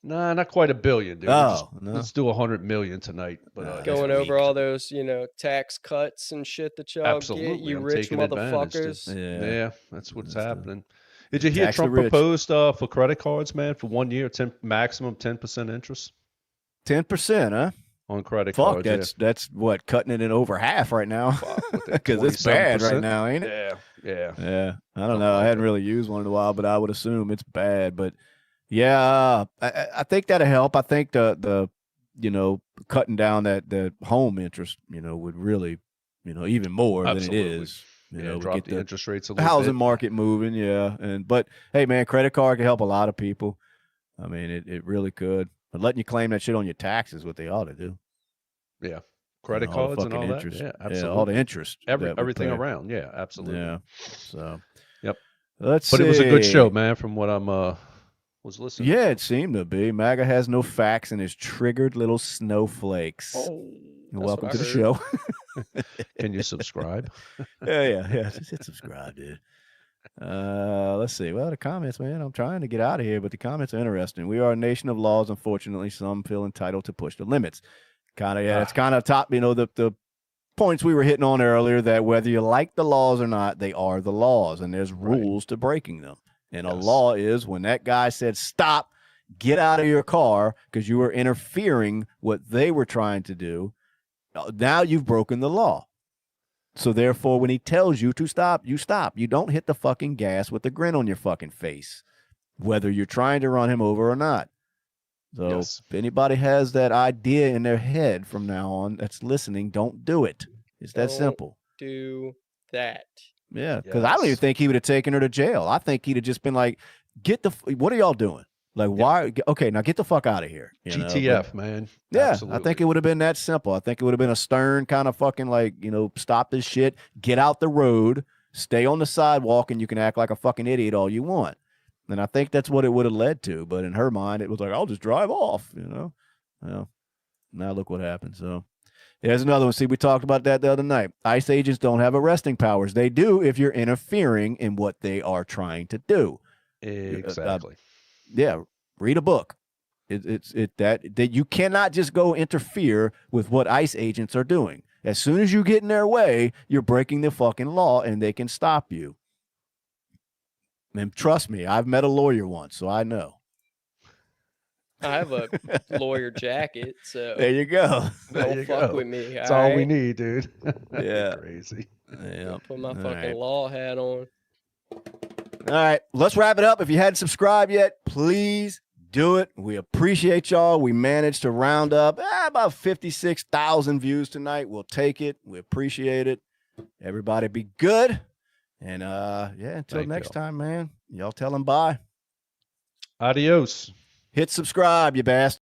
Nah, not quite $1 billion, dude. Let's do $100 million tonight. But going over all those, you know, tax cuts and shit that y'all get, you I'm rich taking advantage, motherfuckers. Yeah, that's what's happening. Did you hear Trump proposed for credit cards, man, for 1 year, maximum 10% interest? 10%, huh? On credit cards. That's what, cutting it in over half right now, because it's bad right now, ain't it? Yeah. I don't know. I hadn't really used one in a while, but I would assume it's bad. But yeah, I think that'll help. I think the you know, cutting down that home interest, you know, would really even more Absolutely. than it is. Drop the interest rates a little housing bit. market moving, but hey, man, credit card can help a lot of people. I mean, it really could. But letting you claim that shit on your taxes, what they ought to do. Yeah, credit all the cards and all fucking interest. that. Yeah, absolutely. All the interest. Everything around. Yeah, absolutely. Yeah. So, yep. Let's see. But it was a good show, man. From what I'm was listening. Yeah, to. it seemed to be. MAGA has no facts and is triggered little snowflakes. Oh, welcome to the show. Can you subscribe? yeah. Just hit subscribe, dude. Let's see. Well, the comments, man. I'm trying to get out of here, but the comments are interesting. We are a nation of laws. Unfortunately, some feel entitled to push the limits. It's kind of top. The points we were hitting on earlier, that whether you like the laws or not, they are the laws, and there's rules to breaking them. And a law is when that guy said, stop, get out of your car because you were interfering what they were trying to do. Now you've broken the law. So therefore, when he tells you to stop, you stop. You don't hit the fucking gas with a grin on your fucking face, whether you're trying to run him over or not. So if anybody has that idea in their head from now on that's listening, don't do it. It's that simple. Do that. Yeah, because I don't even think he would have taken her to jail. I think he'd have just been like, what are y'all doing? Like, why? Okay, now get the fuck out of here. GTF, man. Yeah, Absolutely. I think it would have been that simple. I think it would have been a stern kind of fucking like, stop this shit, get out the road, stay on the sidewalk, and you can act like a fucking idiot all you want. And I think that's what it would have led to. But in her mind, it was like, I'll just drive off, Well, now look what happened. So here's another one. See, we talked about that the other night. ICE agents don't have arresting powers. They do if you're interfering in what they are trying to do. Exactly. Yeah, read a book. That you cannot just go interfere with what ICE agents are doing. As soon as you get in their way, you're breaking the fucking law, and they can stop you. And trust me, I've met a lawyer once, so I know. I have a lawyer jacket, so there you go. Don't fuck with me. That's all we need, dude. Yeah, crazy. Yeah, put my fucking law hat on. All right, let's wrap it up. If you hadn't subscribed yet, please do it. We appreciate y'all. We managed to round up about 56,000 views tonight. We'll take it. We appreciate it. Everybody be good. And until next time, man, y'all tell them bye. Adios. Hit subscribe, you bastard.